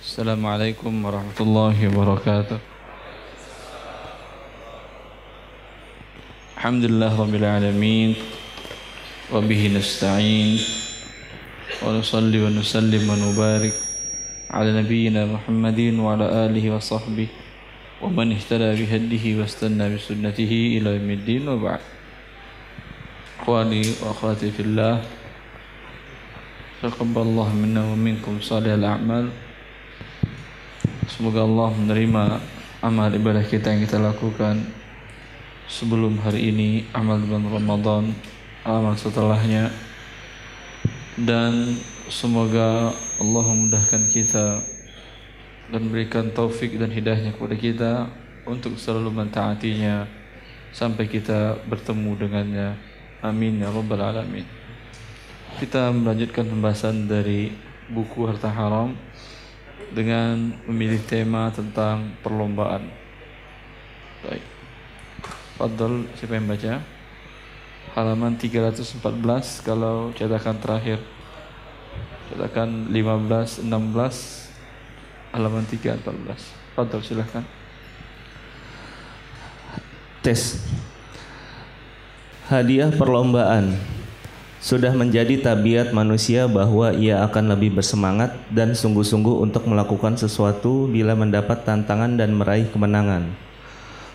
Assalamualaikum warahmatullahi wabarakatuh. Alhamdulillah rabbil alamin wa bihi nasta'in wa nusalli wa nusallim wa nubarik ala nabiyyina Muhammadin wa ala alihi wa sahbihi wa man ihtada bihadihi wa istanna bi sunnatihi ila yaumiddin wa ba'd. Ikhwani wa akhwati fillah, taqabbalallahu minna wa minkum salihal a'mal. Semoga Allah menerima amal ibadah kita yang kita lakukan sebelum hari ini, amal bulan Ramadan, amal setelahnya, dan semoga Allah memudahkan kita dan berikan taufik dan hidayahnya kepada kita untuk selalu mentaatinya sampai kita bertemu dengannya. Amin ya rabbal alamin. Kita melanjutkan pembahasan dari buku Harta Haram dengan memilih tema tentang perlombaan. Baik. Fadhal, siapa yang baca? Halaman 314 kalau cetakan terakhir. Cetakan 15, 16, halaman 314. Fadhal, silakan. Tes. Hadiah perlombaan. Sudah menjadi tabiat manusia bahwa ia akan lebih bersemangat dan sungguh-sungguh untuk melakukan sesuatu bila mendapat tantangan dan meraih kemenangan,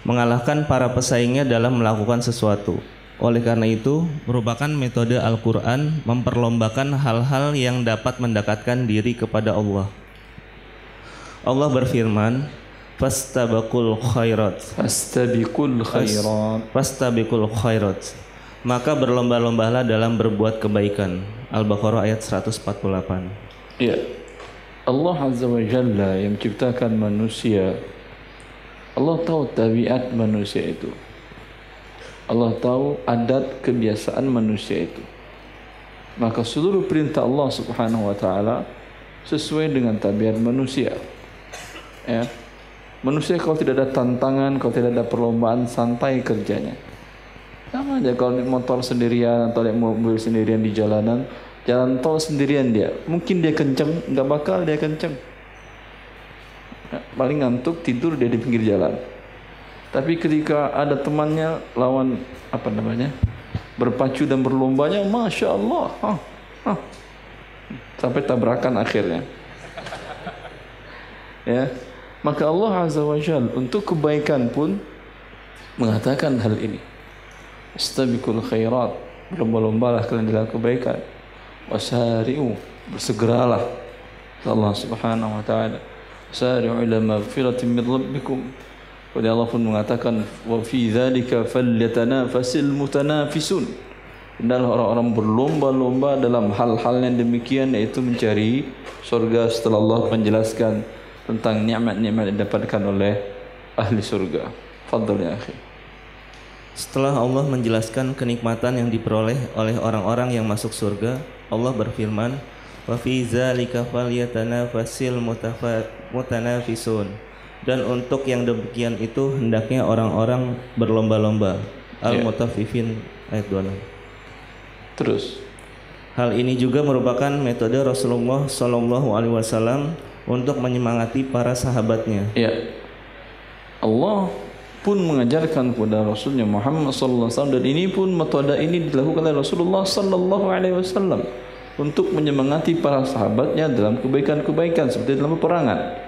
mengalahkan para pesaingnya dalam melakukan sesuatu. Oleh karena itu, merupakan metode Al-Quran memperlombakan hal-hal yang dapat mendekatkan diri kepada Allah. Allah berfirman, Fastabiqul khairat. Fastabiqul khairat. Maka berlomba-lombalah dalam berbuat kebaikan. Al-Baqarah ayat 148. Ya. Allah Azza wa Jalla yang menciptakan manusia, Allah tahu tabiat manusia itu. Allah tahu adat kebiasaan manusia itu. Maka seluruh perintah Allah Subhanahu wa taala sesuai dengan tabiat manusia. Ya. Manusia kalau tidak ada tantangan, kalau tidak ada perlombaan, santai kerjanya. Sama aja kalau naik motor sendirian atau naik mobil sendirian di jalanan, jalan tol sendirian dia. Mungkin dia kenceng, nggak bakal dia kenceng. Paling ngantuk, tidur dia di pinggir jalan. Tapi ketika ada temannya lawan berpacu dan berlombanya, masya Allah, sampai tabrakan akhirnya. Ya, maka Allah Azza wa Jalla untuk kebaikan pun mengatakan hal ini. Istabiqul khairat, berlomba-lombalah kalian dalam kebaikan. Wasari'u, bersegeralah. Allah Subhanahu wa taala, sari'u ila maghfiratin min rabbikum. Kemudian Allah pun mengatakan, wa fi dzalika falyatanafasil mutanafisun. Hendaklah orang-orang berlomba-lomba dalam hal-hal yang demikian, yaitu mencari surga setelah Allah menjelaskan tentang nikmat-nikmat yang didapatkan oleh ahli surga. Fadhal ya akhi. Setelah Allah menjelaskan kenikmatan yang diperoleh oleh orang-orang yang masuk surga, Allah berfirman, wa fi dzalika falyatanafasil mutanafisun. Dan untuk yang demikian itu hendaknya orang-orang berlomba-lomba. Al-Mutaffifin ayat 26. Terus, hal ini juga merupakan metode Rasulullah sallallahu alaihi wasallam untuk menyemangati para sahabatnya. Ya. Allah pun mengajarkan kepada Rasulnya Muhammad sallallahu alaihi wasallam, dan ini pun metode ini dilakukan oleh Rasulullah sallallahu alaihi wasallam untuk menyemangati para sahabatnya dalam kebaikan-kebaikan seperti dalam peperangan.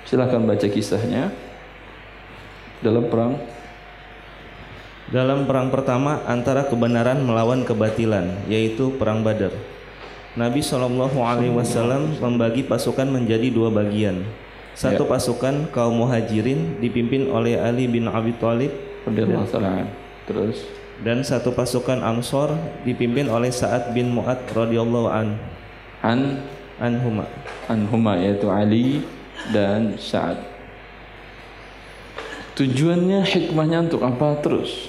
Silakan baca kisahnya dalam perang pertama antara kebenaran melawan kebatilan, yaitu perang Badar. Nabi sallallahu alaihi wasallam membagi pasukan menjadi dua bagian. Satu pasukan kaum Muhajirin dipimpin oleh Ali bin Abi Thalib terus, dan satu pasukan Ansor dipimpin oleh Sa'ad bin Mu'adz radhiyallahu anhuma, yaitu Ali dan Sa'ad. Tujuannya, hikmahnya untuk apa? Terus,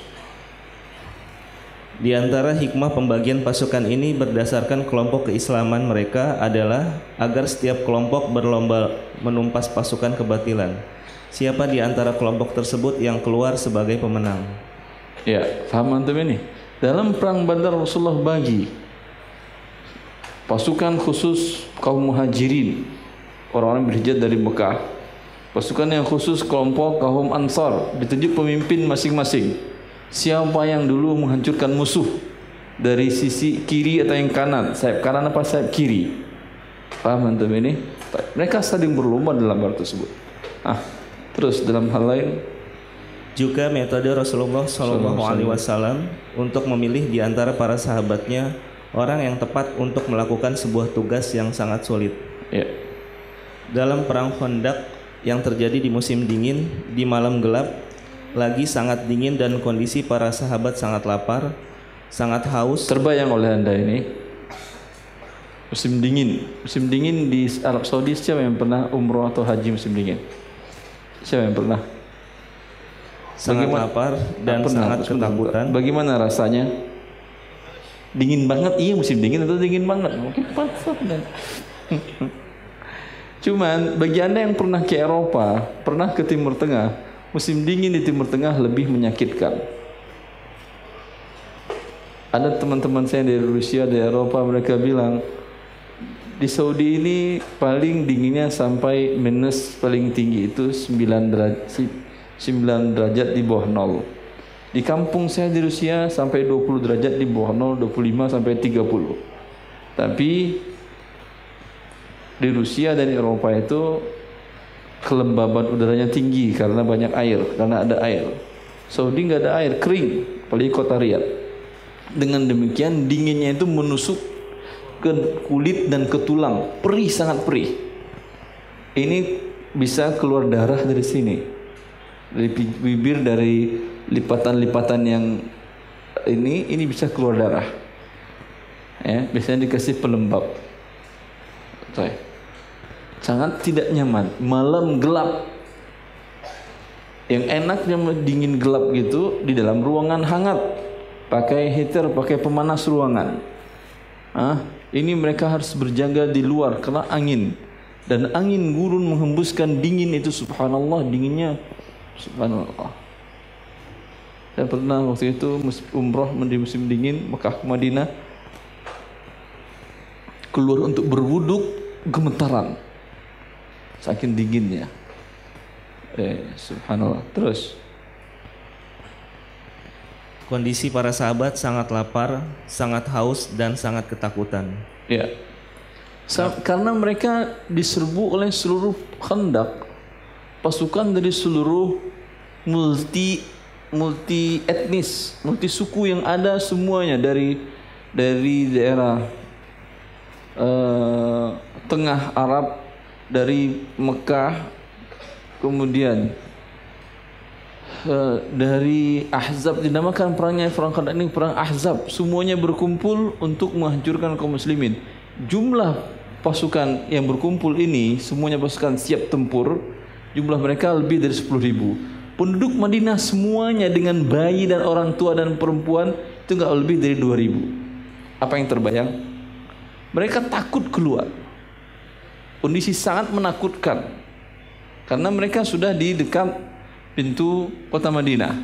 di antara hikmah pembagian pasukan ini berdasarkan kelompok keislaman mereka adalah agar setiap kelompok berlomba menumpas pasukan kebatilan. Siapa di antara kelompok tersebut yang keluar sebagai pemenang? Ya, paham antum ini? Dalam perang Badar Rasulullah bagi pasukan khusus kaum Muhajirin orang-orang berhijrah dari Mekah. Pasukan yang khusus kelompok kaum Ansar, ditunjuk pemimpin masing-masing. Siapa yang dulu menghancurkan musuh dari sisi kiri atau yang kanan, sayap kanan apa sayap kiri. Paham antum ini? Mereka saling berlomba dalam hal tersebut. Terus dalam hal lain juga metode Rasulullah SAW untuk memilih di antara para sahabatnya orang yang tepat untuk melakukan sebuah tugas yang sangat sulit. Ya. Dalam perang Khandaq yang terjadi di musim dingin, di malam gelap, lagi sangat dingin dan kondisi para sahabat sangat lapar, sangat haus. Terbayang oleh Anda ini musim dingin. Musim dingin di Arab Saudi, siapa yang pernah umroh atau haji musim dingin? Siapa yang pernah? Sangat lapar dan sangat ketakutan. Bagaimana rasanya? Dingin banget, iya musim dingin atau dingin banget? Mungkin pasal dan cuman bagi Anda yang pernah ke Eropa, pernah ke Timur Tengah, musim dingin di Timur Tengah lebih menyakitkan. Ada teman-teman saya dari Rusia, dari Eropa, mereka bilang di Saudi ini paling dinginnya sampai minus, paling tinggi itu 9 derajat di bawah 0. Di kampung saya di Rusia sampai 20 derajat di bawah 0, 25 sampai 30. Tapi di Rusia dan Eropa itu kelembaban udaranya tinggi karena banyak air, karena ada air. Saudi nggak ada air, kering, apalagi kota Riyadh. Dengan demikian dinginnya itu menusuk ke kulit dan ke tulang, perih, sangat perih. Ini bisa keluar darah dari sini, dari bibir, dari lipatan-lipatan yang ini bisa keluar darah. Ya, biasanya dikasih pelembab. Sangat tidak nyaman. Malam gelap. Yang enaknya dingin gelap gitu di dalam ruangan hangat. Pakai heater, pakai pemanas ruangan. Ini mereka harus berjaga di luar karena angin. Dan angin gurun menghembuskan dingin itu, subhanallah, dinginnya subhanallah. Saya pernah waktu itu umroh di musim dingin Mekah ke Madinah. Keluar untuk berwuduk, gemetaran. Saking dinginnya. Subhanallah. Terus kondisi para sahabat sangat lapar, sangat haus dan sangat ketakutan. Ya. Karena mereka diserbu oleh seluruh Khandaq, pasukan dari seluruh multi etnis, multi suku yang ada semuanya dari daerah tengah Arab, dari Mekah, kemudian dari Ahzab, dinamakan perang Khandaq ini perang Ahzab. Semuanya berkumpul untuk menghancurkan kaum muslimin. Jumlah pasukan yang berkumpul ini semuanya pasukan siap tempur. Jumlah mereka lebih dari 10.000. Penduduk Madinah semuanya dengan bayi dan orang tua dan perempuan itu enggak lebih dari 2.000. Apa yang terbayang? Mereka takut keluar. Kondisi sangat menakutkan karena mereka sudah di dekat pintu kota Madinah.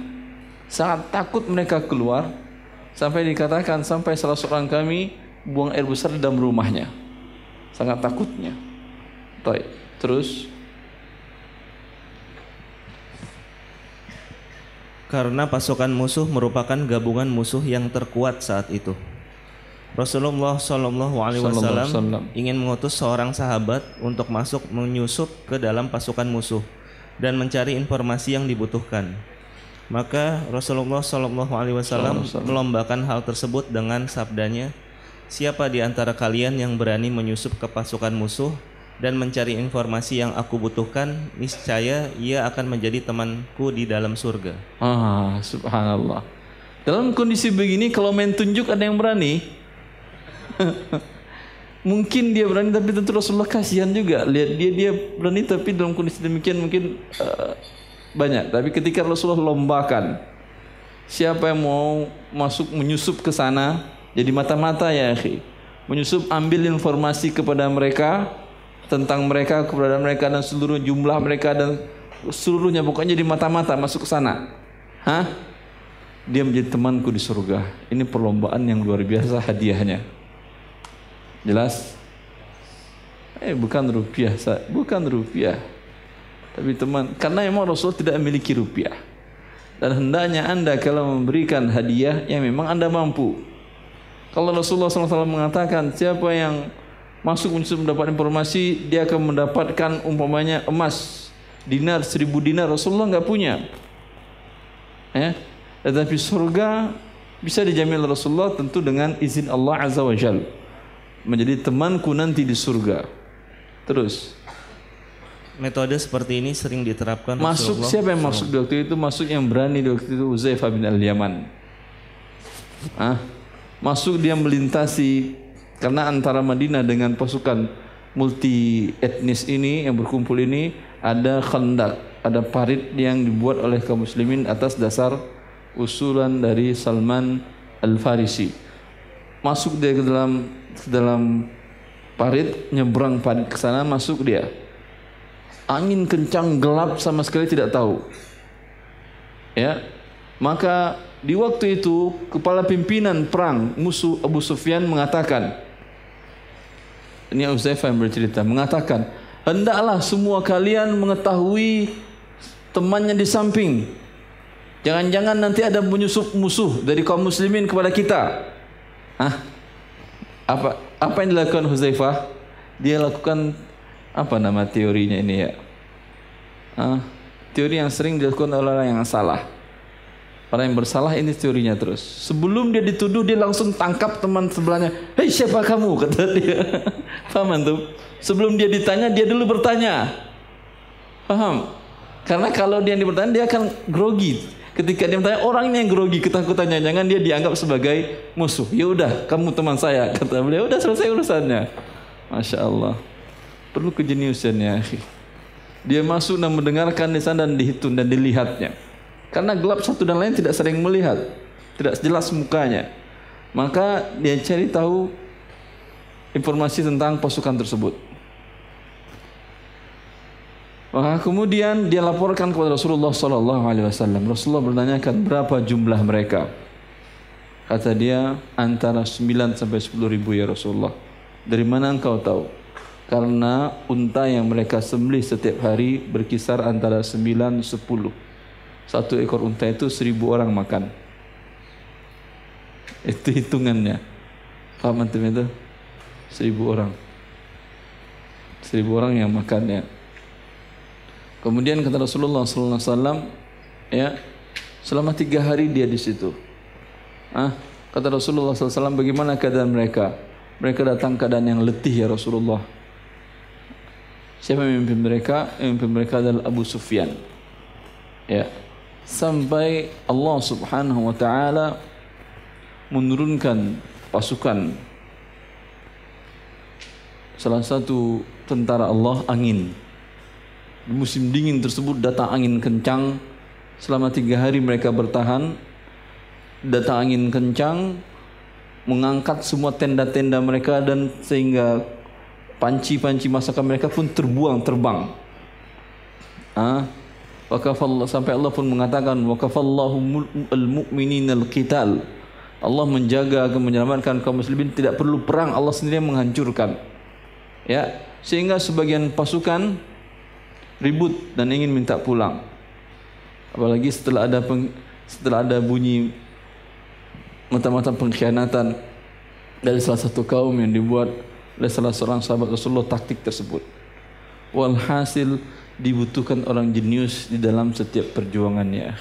Sangat takut mereka keluar, sampai dikatakan sampai salah seorang kami buang air besar di dalam rumahnya. Sangat takutnya. Terus karena pasukan musuh merupakan gabungan musuh yang terkuat saat itu. Rasulullah SAW ingin mengutus seorang sahabat untuk masuk menyusup ke dalam pasukan musuh dan mencari informasi yang dibutuhkan. Maka Rasulullah SAW melombakan hal tersebut dengan sabdanya, "Siapa di antara kalian yang berani menyusup ke pasukan musuh dan mencari informasi yang aku butuhkan, niscaya ia akan menjadi temanku di dalam surga." Subhanallah. Dalam kondisi begini kalau main tunjuk ada yang berani? Mungkin dia berani, tapi tentu Rasulullah kasihan juga. Lihat dia berani, tapi dalam kondisi demikian mungkin banyak. Tapi ketika Rasulullah lombakan, siapa yang mau masuk menyusup ke sana, jadi mata-mata ya akhi, menyusup, ambil informasi kepada mereka tentang mereka, keberadaan mereka dan seluruh jumlah mereka dan seluruhnya, pokoknya di mata-mata masuk ke sana. Dia menjadi temanku di surga. Ini perlombaan yang luar biasa hadiahnya. Jelas? Bukan rupiah, bukan rupiah. Tapi teman, karena memang Rasulullah tidak memiliki rupiah. Dan hendaknya Anda kalau memberikan hadiah yang memang Anda mampu. Kalau Rasulullah SAW mengatakan siapa yang masuk untuk mendapat informasi, dia akan mendapatkan umpamanya emas dinar 1000 dinar, Rasulullah nggak punya. Tetapi surga bisa dijamin Rasulullah tentu dengan izin Allah Azza wa Jalla. Menjadi temanku nanti di surga. Terus metode seperti ini sering diterapkan masuk Rasulullah. Siapa yang masuk di waktu itu? Masuk yang berani di waktu itu Uzaifah bin Al-Yaman. Masuk dia melintasi, karena antara Madinah dengan pasukan multi etnis ini yang berkumpul ini ada khandak, ada parit yang dibuat oleh kaum muslimin atas dasar usulan dari Salman Al-Farisi. Masuk dia ke dalam parit, nyebrang parit ke sana, masuk dia. Angin kencang, gelap, sama sekali tidak tahu. Maka di waktu itu kepala pimpinan perang musuh Abu Sufyan mengatakan, ini Uzaifah yang bercerita, mengatakan, hendaklah semua kalian mengetahui temannya di samping. Jangan-jangan nanti ada menyusup musuh dari kaum muslimin kepada kita. Apa yang dilakukan Uzaifah? Dia lakukan apa nama teorinya ini ya? Teori yang sering dilakukan oleh orang yang salah. Orang yang bersalah ini teorinya terus. Sebelum dia dituduh, dia langsung tangkap teman sebelahnya. Hei, siapa kamu? Kata dia. Paham antum? Sebelum dia ditanya, dia dulu bertanya. Paham? Karena kalau dia bertanya, dia akan grogi. Ketika dia bertanya, orang ini yang grogi ketakutannya, jangan dia dianggap sebagai musuh. Ya udah, kamu teman saya. Kata beliau, udah selesai urusannya. Masya Allah. Perlu kejeniusan ya. Dia masuk dan mendengarkan di sana dan dihitung dan dilihatnya. Karena gelap satu dan lain tidak sering melihat, tidak jelas mukanya. Maka dia cari tahu informasi tentang pasukan tersebut. Maka kemudian dia laporkan kepada Rasulullah SAW. Rasulullah bertanyakan berapa jumlah mereka. Kata dia antara 9 sampai 10 ribu ya Rasulullah. Dari mana engkau tahu? Karena unta yang mereka sembelih setiap hari berkisar antara 9-10. Satu ekor unta itu 1000 orang makan. Itu hitungannya. Paham antum itu? 1000 orang. 1000 orang yang makannya. Kemudian kata Rasulullah SAW, selama 3 hari dia di situ. Kata Rasulullah SAW, bagaimana keadaan mereka? Mereka datang keadaan yang letih ya Rasulullah. Siapa yang memimpin mereka? Yang memimpin mereka adalah Abu Sufyan. Sampai Allah Subhanahu wa taala menurunkan pasukan. Salah satu tentara Allah angin. Di musim dingin tersebut datang angin kencang. Selama 3 hari mereka bertahan. Datang angin kencang mengangkat semua tenda-tenda mereka, dan sehingga panci-panci masakan mereka pun terbang. Sampai Allah pun mengatakan wakafallahu al-mu'minina al-qital. Allah menjaga agar menyelamatkan kaum muslimin, tidak perlu perang, Allah sendiri yang menghancurkan. Sehingga sebagian pasukan ribut dan ingin minta pulang. Apalagi setelah ada bunyi mata-mata pengkhianatan dari salah satu kaum yang dibuat oleh salah seorang sahabat Rasulullah, taktik tersebut. Walhasil dibutuhkan orang jenius di dalam setiap perjuangannya.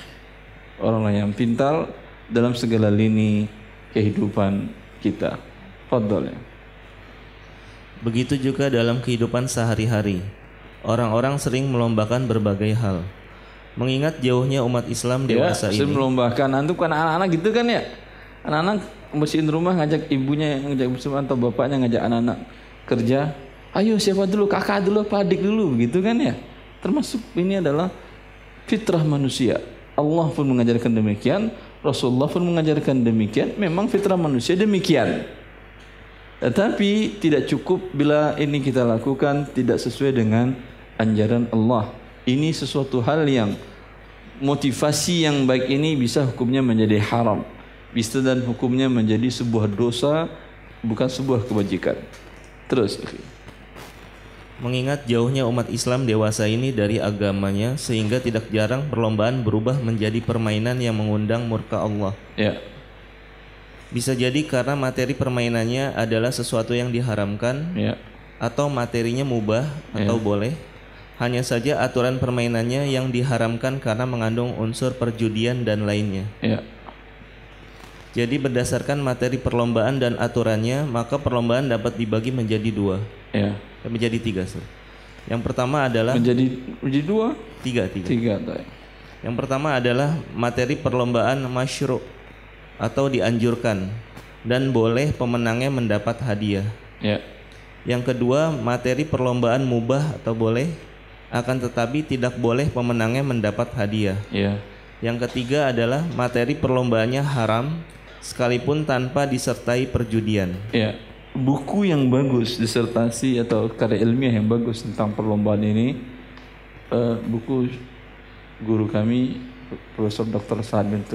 Orang yang pintar dalam segala lini kehidupan kita. Fadhal ya. Begitu juga dalam kehidupan sehari-hari. Orang-orang sering melombakan berbagai hal. Mengingat jauhnya umat Islam dewasa ini. Melombakan. Antum kan anak-anak gitu kan ya. Anak-anak bersihin rumah, ngajak ibunya, ngajak bersama atau bapaknya ngajak anak-anak kerja. Ayo siapa dulu, kakak dulu, apa adik dulu, begitu kan ya. Termasuk ini adalah fitrah manusia. Allah pun mengajarkan demikian, Rasulullah pun mengajarkan demikian. Memang fitrah manusia demikian. Tetapi tidak cukup bila ini kita lakukan tidak sesuai dengan anjaran Allah. Ini sesuatu hal yang motivasi yang baik ini bisa hukumnya menjadi haram. Bisa dan hukumnya menjadi sebuah dosa, bukan sebuah kebajikan. Terus. Mengingat jauhnya umat Islam dewasa ini dari agamanya, sehingga tidak jarang perlombaan berubah menjadi permainan yang mengundang murka Allah. Ya. Bisa jadi karena materi permainannya adalah sesuatu yang diharamkan, Ya. atau materinya mubah atau boleh. Hanya saja aturan permainannya yang diharamkan karena mengandung unsur perjudian dan lainnya. Ya. Jadi berdasarkan materi perlombaan dan aturannya, maka perlombaan dapat dibagi menjadi dua. Ya. Menjadi tiga. Yang pertama adalah menjadi dua. Tiga. Yang pertama adalah materi perlombaan masyru' atau dianjurkan dan boleh pemenangnya mendapat hadiah. Ya. Yang kedua, materi perlombaan mubah atau boleh, akan tetapi tidak boleh pemenangnya mendapat hadiah. Ya. Yang ketiga adalah materi perlombaannya haram sekalipun tanpa disertai perjudian. Ya. Buku yang bagus, disertasi atau karya ilmiah yang bagus tentang perlombaan ini, buku guru kami Profesor Dr. Sa'ad bin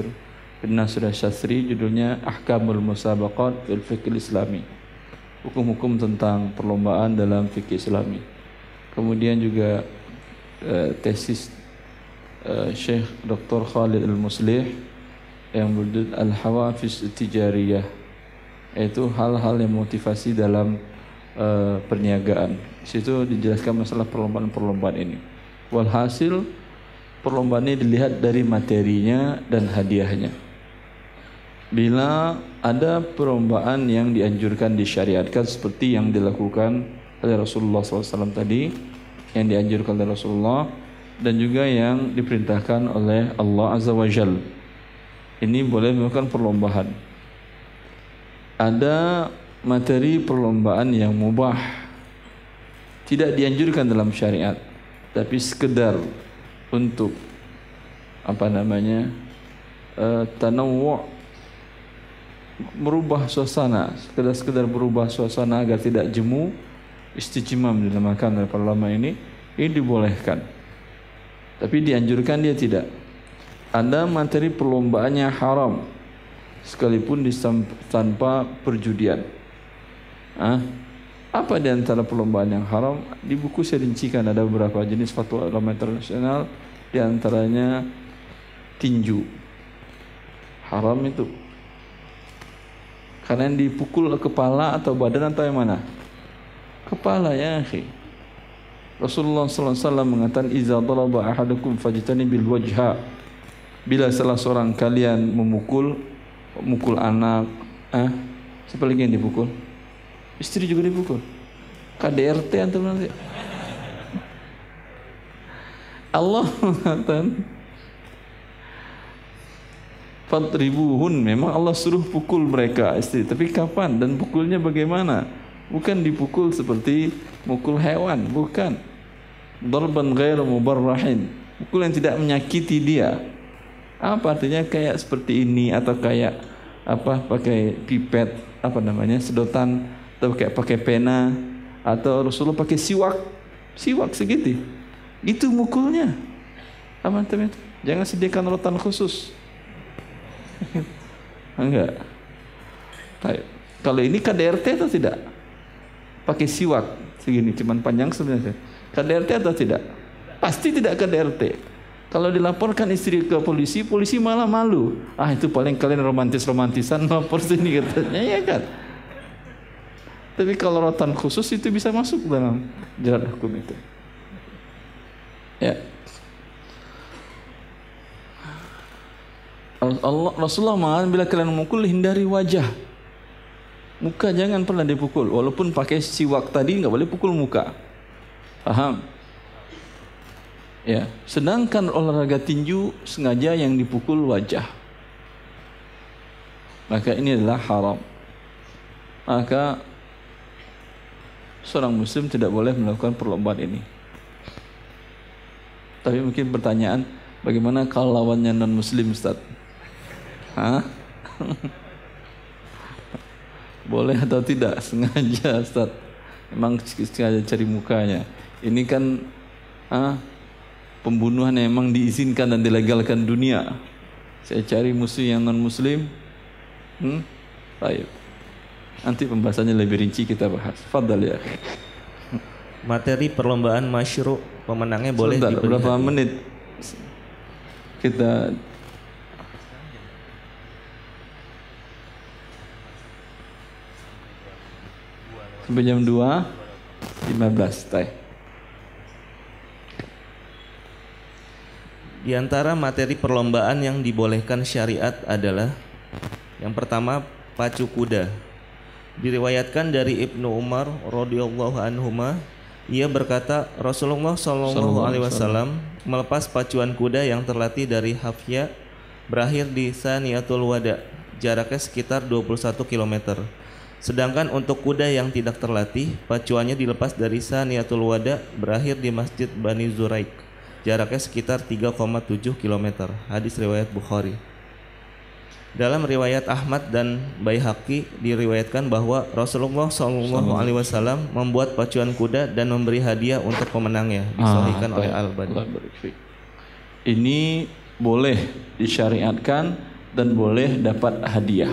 Nasir Syastri, judulnya Ahkamul Musabaqat fil Fiqh Islami, hukum-hukum tentang perlombaan dalam fikih Islami. Kemudian juga tesis Syekh Dr. Khalid Al-Muslih yang berjudul Al-Hawafiz Tijariyah, yaitu hal-hal yang motivasi dalam perniagaan. Di situ dijelaskan masalah perlombaan-perlombaan ini. Walhasil perlombaan ini dilihat dari materinya dan hadiahnya. Bila ada perlombaan yang dianjurkan, disyariatkan seperti yang dilakukan oleh Rasulullah SAW tadi, yang dianjurkan oleh Rasulullah dan juga yang diperintahkan oleh Allah Azza wa Jalla, ini boleh melakukan perlombaan. Ada materi perlombaan yang mubah, tidak dianjurkan dalam syariat, tapi sekedar untuk tanawwu', merubah suasana, sekedar berubah suasana agar tidak jemu, istijmam dinamakan oleh para ulama ini dibolehkan. Tapi dianjurkan dia tidak. Ada materi perlombaannya haram sekalipun tanpa perjudian. Apa di antara perlombaan yang haram? Di buku saya rincikan ada beberapa jenis fatwa ulama internasional, di antaranya tinju. Haram itu. Karena yang dipukul kepala atau badan atau yang mana? Kepala, ya akhi. Rasulullah SAW mengatakan, "Iza daraba ahadukum fajtanibil wajha." Bila salah seorang kalian memukul anak, siapa lagi yang dipukul? Istri juga dipukul. KDRT antum nanti. Allah mengatakan, "Fadribuhun." Memang Allah suruh pukul mereka istri, tapi kapan dan pukulnya bagaimana? Bukan dipukul seperti mukul hewan, bukan. Darban ghairu mubarrahin, pukul yang tidak menyakiti dia. Apa artinya? Kayak seperti ini, atau kayak pakai pipet, sedotan, atau kayak pakai pena, atau Rasulullah pakai siwak segitu. Itu mukulnya. Apa teman? Jangan sediakan rotan khusus. Enggak. Kalau ini KDRT atau tidak? Pakai siwak segini, cuman panjang sebenarnya. KDRT atau tidak? Pasti tidak KDRT. Kalau dilaporkan istri ke polisi, polisi malah malu. Itu paling kalian romantisan lapor sini katanya, ya kan? Tapi kalau rotan khusus itu bisa masuk dalam jerat hukum itu. Ya. Rasulullah mengatakan, bila kalian memukul, hindari wajah. Muka jangan pernah dipukul. Walaupun pakai siwak tadi, nggak boleh pukul muka. Paham? Ya. Sedangkan olahraga tinju sengaja yang dipukul wajah, maka ini adalah haram. Maka seorang muslim tidak boleh melakukan perlombaan ini. Tapi mungkin pertanyaan, bagaimana kalau lawannya non muslim, Ustaz? Boleh atau tidak? Sengaja, Ustaz. Memang sengaja cari mukanya. Ini kan pembunuhan yang memang diizinkan dan dilegalkan dunia. Saya cari musuh yang non muslim. Baik. Nanti pembahasannya lebih rinci kita bahas. Fadhal ya. Materi perlombaan masyru', pemenangnya boleh Sebentar, diberi berapa hadiah. menit kita? Sampai jam 2.15. Di antara materi perlombaan yang dibolehkan syariat adalah yang pertama pacu kuda. Diriwayatkan dari Ibnu Umar radhiyallahu anhuma, ia berkata Rasulullah sallallahu alaihi wasallam melepas pacuan kuda yang terlatih dari Hafya berakhir di Saniyatul Wada, jaraknya sekitar 21 km. Sedangkan untuk kuda yang tidak terlatih, pacuannya dilepas dari Saniyatul Wada berakhir di Masjid Bani Zuraik, jaraknya sekitar 3,7 km. Hadis riwayat Bukhari. Dalam riwayat Ahmad dan Baihaqi diriwayatkan bahwa Rasulullah SAW membuat pacuan kuda dan memberi hadiah untuk pemenangnya. Disahihkan oleh Al-Albani. Ini boleh disyariatkan dan boleh dapat hadiah.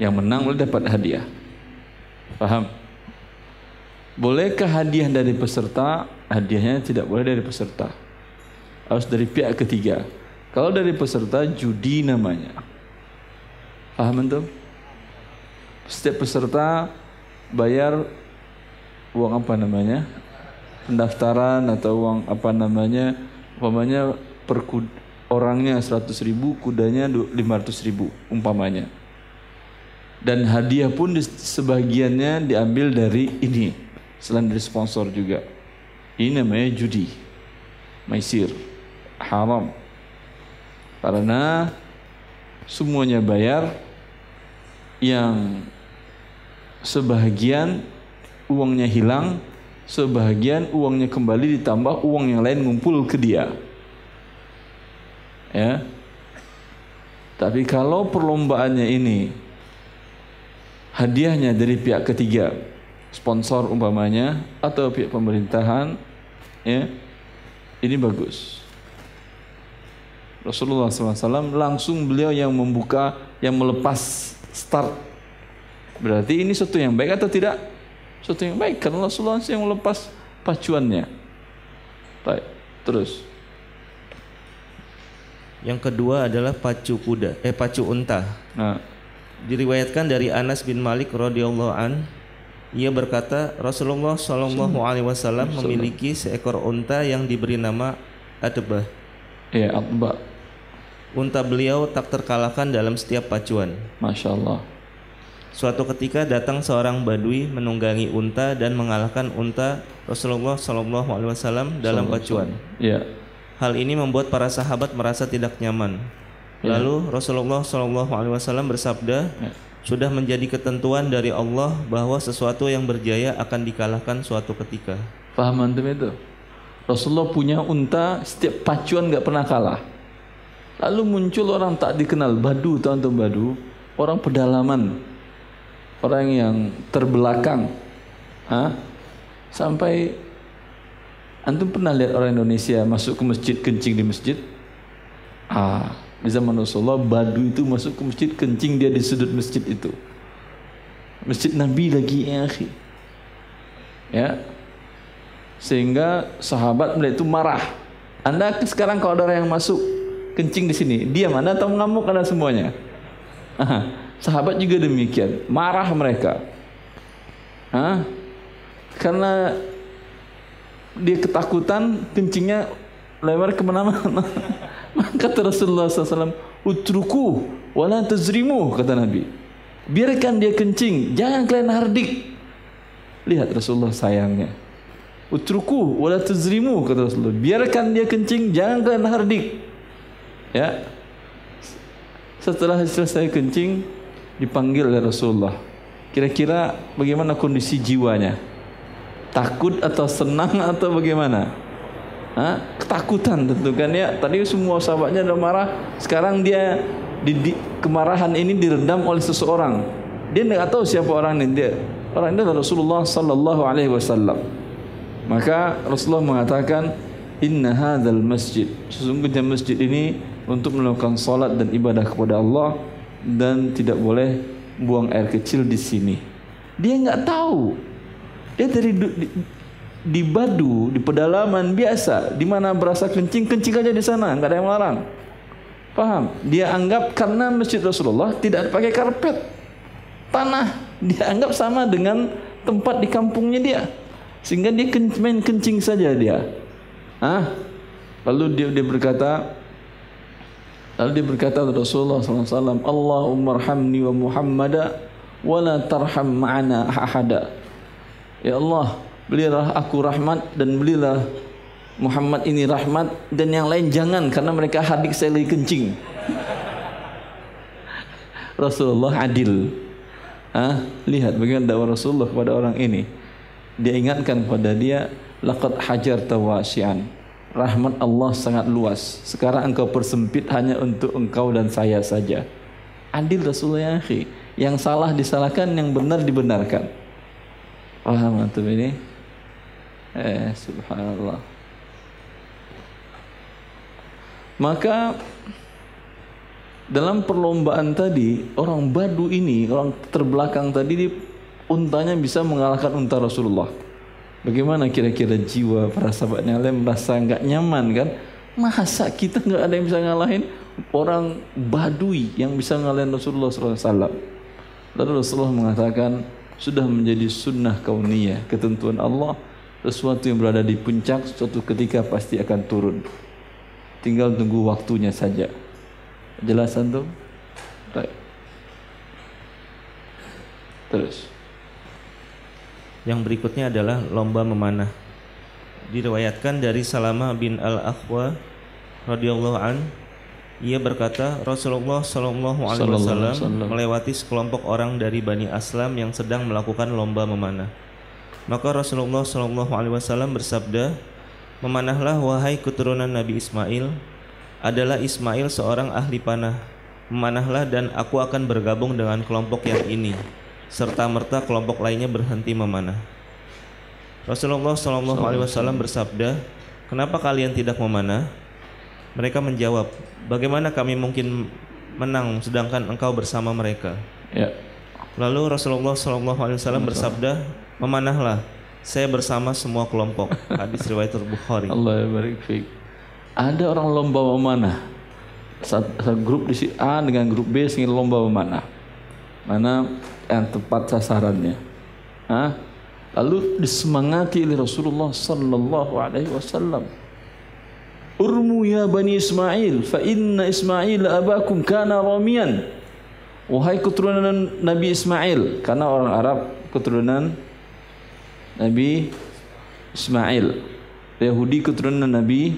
Yang menang boleh dapat hadiah. Paham? Bolehkah hadiah dari peserta? Hadiahnya tidak boleh dari peserta, harus dari pihak ketiga. Kalau dari peserta, judi namanya. Paham antum? Setiap peserta bayar uang apa namanya? Pendaftaran atau uang apa namanya? Umpamanya per orangnya 100.000, kudanya 500.000 umpamanya. Dan hadiah pun sebagiannya diambil dari ini, selain dari sponsor juga. Ini namanya judi, maisir, haram. Karena semuanya bayar, yang sebahagian uangnya hilang, sebahagian uangnya kembali ditambah uang yang lain ngumpul ke dia. Ya. Tapi kalau perlombaannya ini hadiahnya dari pihak ketiga, sponsor umpamanya atau pihak pemerintahan, ya, ini bagus. Rasulullah SAW langsung beliau yang membuka, yang melepas start. Berarti ini sesuatu yang baik atau tidak? Sesuatu yang baik karena Rasulullah yang melepas pacuannya. Baik, terus. Yang kedua adalah pacu unta. Nah, diriwayatkan dari Anas bin Malik radhiyallahu an, ia berkata Rasulullah sallallahu alaihi wasallam memiliki seekor unta yang diberi nama Adbah. Ya, Adbah. Unta beliau tak terkalahkan dalam setiap pacuan. Masya Allah. Suatu ketika datang seorang badui menunggangi unta dan mengalahkan unta Rasulullah sallallahu alaihi wasallam dalam pacuan. Ya. Hal ini membuat para sahabat merasa tidak nyaman. Lalu Rasulullah SAW bersabda, sudah menjadi ketentuan dari Allah bahwa sesuatu yang berjaya akan dikalahkan suatu ketika. Paham antum itu? Rasulullah punya unta, setiap pacuan gak pernah kalah. Lalu muncul orang tak dikenal, badu, tahu antum badu? Orang pedalaman, orang yang terbelakang. Sampai antum pernah lihat orang Indonesia masuk ke masjid kencing di masjid? Di zaman Rasulullah, badu itu masuk ke masjid, kencing dia di sudut masjid itu. Masjid Nabi lagi, ya akhi. Ya. Sehingga sahabat melihat itu marah. Anda sekarang kalau ada orang yang masuk kencing di sini, diam Anda atau mengamuk Anda semuanya? Sahabat juga demikian, marah mereka. Karena dia ketakutan, kencingnya lebar kemana-mana. Kata Rasulullah SAW, utruku wala tazrimu, kata Nabi. Biarkan dia kencing, jangan kalian hardik. Lihat Rasulullah sayangnya. Utruku wala tazrimu, kata Rasulullah. Biarkan dia kencing, jangan kalian hardik. Ya. Setelah selesai kencing, dipanggil oleh Rasulullah. Kira-kira bagaimana kondisi jiwanya? Takut atau senang atau bagaimana? Ketakutan tentu kan ya. Tadi semua sahabatnya udah marah, sekarang dia kemarahan ini diredam oleh seseorang. Dia tidak tahu siapa orang ini. Orang ini adalah Rasulullah sallallahu alaihi wasallam. Maka Rasulullah mengatakan, inna hadzal masjid, sesungguhnya masjid ini untuk melakukan salat dan ibadah kepada Allah, dan tidak boleh buang air kecil di sini. Dia nggak tahu. Dia di badu, di pedalaman biasa, di mana berasa kencing aja di sana, nggak ada yang melarang. Paham? Dia anggap karena masjid Rasulullah tidak pakai karpet, tanah, dia anggap sama dengan tempat di kampungnya dia, sehingga dia main kencing saja dia. Lalu dia berkata Rasulullah SAW, Allahumma arhamni wa Muhammada wa la tarham ma'ana ahada. Ya Allah, berilah aku rahmat dan berilah Muhammad ini rahmat, dan yang lain jangan, karena mereka hadik saya lagi kencing. Rasulullah adil. Lihat bagaimana dakwah Rasulullah kepada orang ini. Dia ingatkan kepada dia, laqad hajarta wasi'an. Rahmat Allah sangat luas. Sekarang engkau persempit hanya untuk engkau dan saya saja. Adil Rasulullah, ya akhi. Yang salah disalahkan, yang benar dibenarkan. Paham antum ini? Subhanallah. Maka dalam perlombaan tadi, orang Badu ini, orang terbelakang tadi, untanya bisa mengalahkan unta Rasulullah. Bagaimana kira-kira jiwa para sahabatnya lain, merasa nggak nyaman kan? Masa kita nggak ada yang bisa ngalahin orang Badui yang bisa ngalahin Rasulullah SAW? Lalu Rasulullah mengatakan, sudah menjadi sunnah kauniyah, ketentuan Allah, sesuatu yang berada di puncak suatu ketika pasti akan turun. Tinggal tunggu waktunya saja. Jelasan tuh? Baik. Terus. Yang berikutnya adalah lomba memanah. Diriwayatkan dari Salamah bin Al-Akhwa radhiyallahu an, ia berkata, Rasulullah sallallahu alaihi wasallam melewati sekelompok orang dari Bani Aslam yang sedang melakukan lomba memanah. Maka Rasulullah sallallahu alaihi wasallam bersabda, memanahlah wahai keturunan Nabi Ismail, adalah Ismail seorang ahli panah. Memanahlah dan aku akan bergabung dengan kelompok yang ini, serta merta kelompok lainnya berhenti memanah. Rasulullah SAW bersabda, kenapa kalian tidak memanah? Mereka menjawab, bagaimana kami mungkin menang sedangkan engkau bersama mereka? Ya. Lalu Rasulullah SAW bersabda, memanahlah, saya bersama semua kelompok. Hadis riwayat Bukhari. Allah barik fiik. Ada orang lomba memanah. Satu grup di A dengan grup B ingin lomba memanah. Mana yang tepat sasarannya? Lalu disemangati oleh Rasulullah sallallahu alaihi wasallam. Urmu ya Bani Ismail, fa inna Ismail abakum kana ramiyan. Wahai keturunan Nabi Ismail, karena orang Arab keturunan Nabi Ismail. Yahudi keturunan Nabi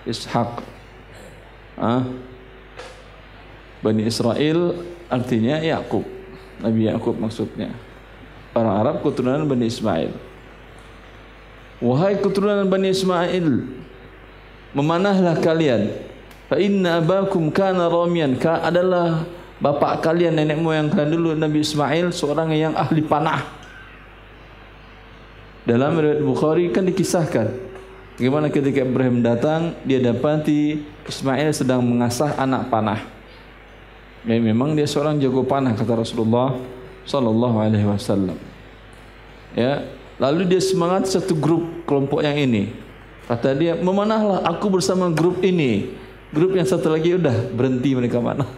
Ishaq. Bani Israel artinya Yakub, Nabi Yakub maksudnya. Orang Arab keturunan Bani Ismail. Wahai keturunan Bani Ismail, memanahlah kalian. Fa inna abakum kana ramiyan, adalah bapak kalian, nenek moyang kalian dulu Nabi Ismail seorang yang ahli panah. Dalam riwayat Bukhari kan dikisahkan bagaimana ketika Ibrahim datang, dia dapati Ismail sedang mengasah anak panah. Ya, memang dia seorang jago panah kata Rasulullah sallallahu alaihi wasallam. Ya, lalu dia semangat satu grup kelompok yang ini. Kata dia, memanahlah aku bersama grup ini. Grup yang satu lagi udah berhenti mereka manah.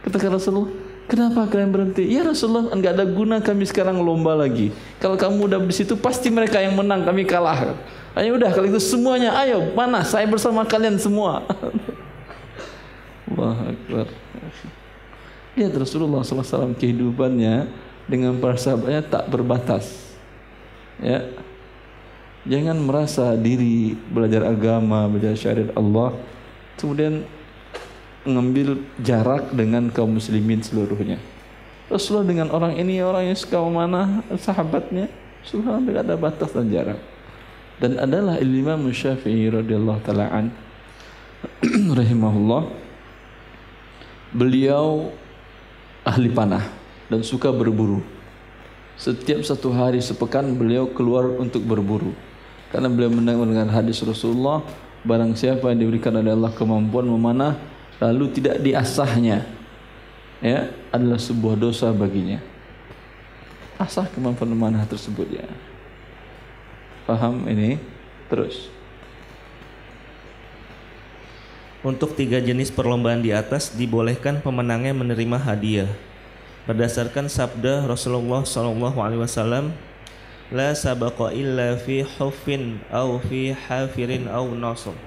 Kata Rasulullah, kenapa kalian berhenti? Ya Rasulullah, enggak ada guna kami sekarang lomba lagi. Kalau kamu udah di situ pasti mereka yang menang, kami kalah. Ayo udah kalau itu semuanya, ayo mana saya bersama kalian semua. Allahu Akbar. Lihat Rasulullah SAW kehidupannya dengan para sahabatnya tak berbatas. Ya, jangan merasa diri belajar agama, belajar syariat Allah, kemudian mengambil jarak dengan kaum muslimin seluruhnya. Rasulullah dengan orang ini, orang yang suka memanah sahabatnya, subhanallah, tidak ada batas dan jarak. Dan adalah Imam Syafi'i radhiyallahu taala an rahimahullah, beliau ahli panah dan suka berburu. Setiap satu hari sepekan beliau keluar untuk berburu, karena beliau mendengar hadis Rasulullah, barang siapa yang diberikan oleh Allah kemampuan memanah lalu tidak diasahnya, ya, adalah sebuah dosa baginya. Asah kemampuan memanah tersebut, ya. Paham ini? Terus. Untuk 3 jenis perlombaan di atas dibolehkan pemenangnya menerima hadiah. Berdasarkan sabda Rasulullah SAW, la sabaqa illa fi huffin au fi hafirin au nasr.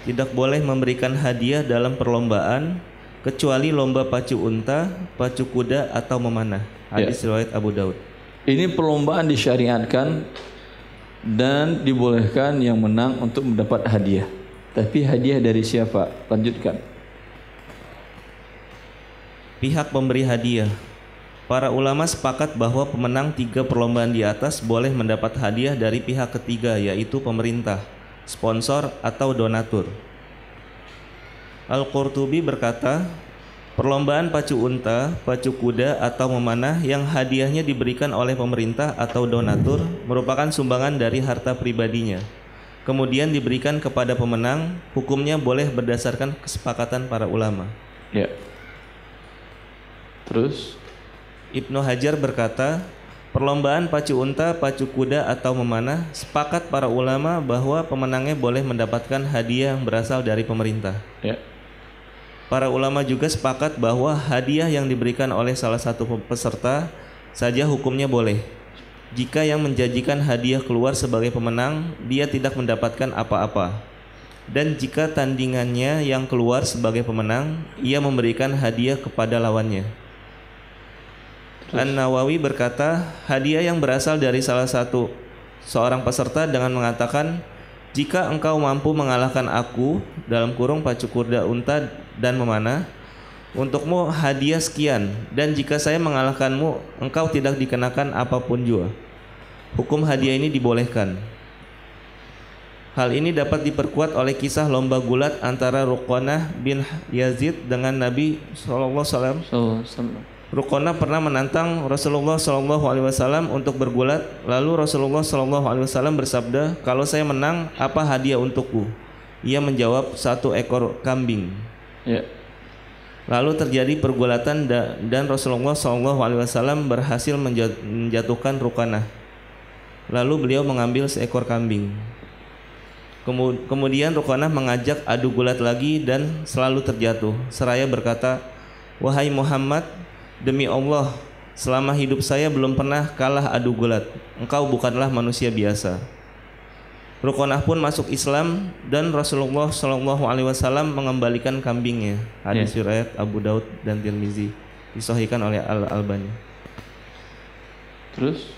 Tidak boleh memberikan hadiah dalam perlombaan kecuali lomba pacu unta, pacu kuda atau memanah. Hadis riwayat Abu Daud. Ini perlombaan disyariatkan dan dibolehkan yang menang untuk mendapat hadiah. Tapi hadiah dari siapa? Lanjutkan. Pihak pemberi hadiah. Para ulama sepakat bahwa pemenang 3 perlombaan di atas boleh mendapat hadiah dari pihak ketiga, yaitu pemerintah, sponsor atau donatur. Al-Qurtubi berkata, perlombaan pacu unta, pacu kuda atau memanah yang hadiahnya diberikan oleh pemerintah atau donatur merupakan sumbangan dari harta pribadinya. Kemudian diberikan kepada pemenang, hukumnya boleh berdasarkan kesepakatan para ulama. Ya. Terus Ibnu Hajar berkata, perlombaan pacu unta, pacu kuda atau memanah, sepakat para ulama bahwa pemenangnya boleh mendapatkan hadiah yang berasal dari pemerintah. ya. Para ulama juga sepakat bahwa hadiah yang diberikan oleh salah satu peserta saja hukumnya boleh. Jika yang menjanjikan hadiah keluar sebagai pemenang, dia tidak mendapatkan apa-apa. Dan jika tandingannya yang keluar sebagai pemenang, ia memberikan hadiah kepada lawannya. An-Nawawi berkata, hadiah yang berasal dari salah satu seorang peserta dengan mengatakan, jika engkau mampu mengalahkan aku, dalam kurung pacu kuda unta dan memanah, untukmu hadiah sekian, dan jika saya mengalahkanmu, engkau tidak dikenakan apapun juga. Hukum hadiah ini dibolehkan. Hal ini dapat diperkuat oleh kisah lomba gulat antara Ruqanah bin Yazid dengan Nabi SAW. Ruqanah pernah menantang Rasulullah SAW untuk bergulat. Lalu Rasulullah SAW bersabda, kalau saya menang, apa hadiah untukku? Ia menjawab, 1 ekor kambing. Ya. Lalu terjadi pergulatan dan Rasulullah SAW berhasil menjatuhkan Ruqanah. Lalu beliau mengambil seekor kambing. Kemudian Ruqanah mengajak adu gulat lagi dan selalu terjatuh. Seraya berkata, wahai Muhammad, demi Allah, selama hidup saya belum pernah kalah adu gulat. Engkau bukanlah manusia biasa. Ruqanah pun masuk Islam dan Rasulullah SAW mengembalikan kambingnya. Hadis riwayat Abu Daud dan Tirmizi, disahihkan oleh Al-Albani. Terus?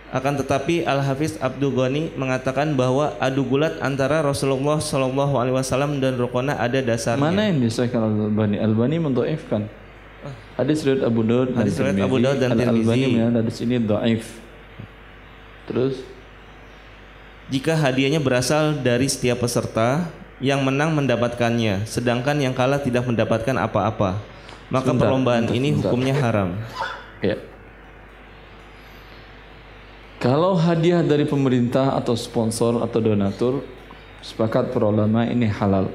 Akan tetapi Al-Hafiz Abdul Ghani mengatakan bahwa adu gulat antara Rasulullah SAW dan Ruqanah ada dasarnya. Mana yang disahihkan Al-Albani? Albani mendhaifkan. Hadis riwayat Abu Daud dan Tirmizi. Al-Albani menyatakan hadis ini dhaif. Terus, jika hadiahnya berasal dari setiap peserta, yang menang mendapatkannya, sedangkan yang kalah tidak mendapatkan apa-apa, maka perlombaan ini hukumnya haram. Ya. Kalau hadiah dari pemerintah atau sponsor atau donatur, sepakat para ulama ini halal.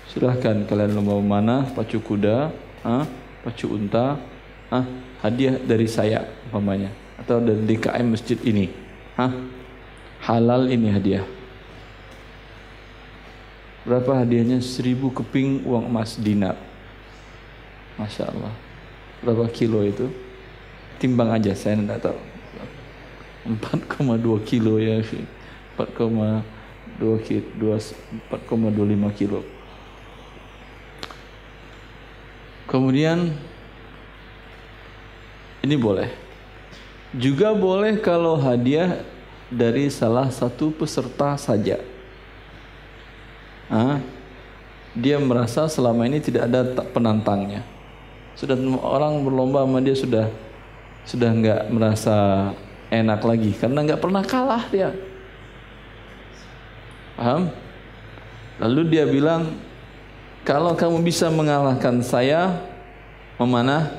Silahkan kalian lomba memanah, pacu kuda, pacu unta, hadiah dari saya umpamanya, atau dari DKM masjid ini, halal ini hadiah. Berapa hadiahnya? 1000 keping uang emas dinar. Masya Allah. Berapa kilo itu? Timbang aja, saya tidak tahu. 4,2 kilo ya, 4,25 kilo. Kemudian ini boleh. Juga boleh kalau hadiah dari salah satu peserta saja. Dia merasa selama ini tidak ada penantangnya. Sudah orang berlomba sama dia sudah nggak merasa enak lagi karena nggak pernah kalah dia. Paham? Lalu dia bilang, kalau kamu bisa mengalahkan saya memanah,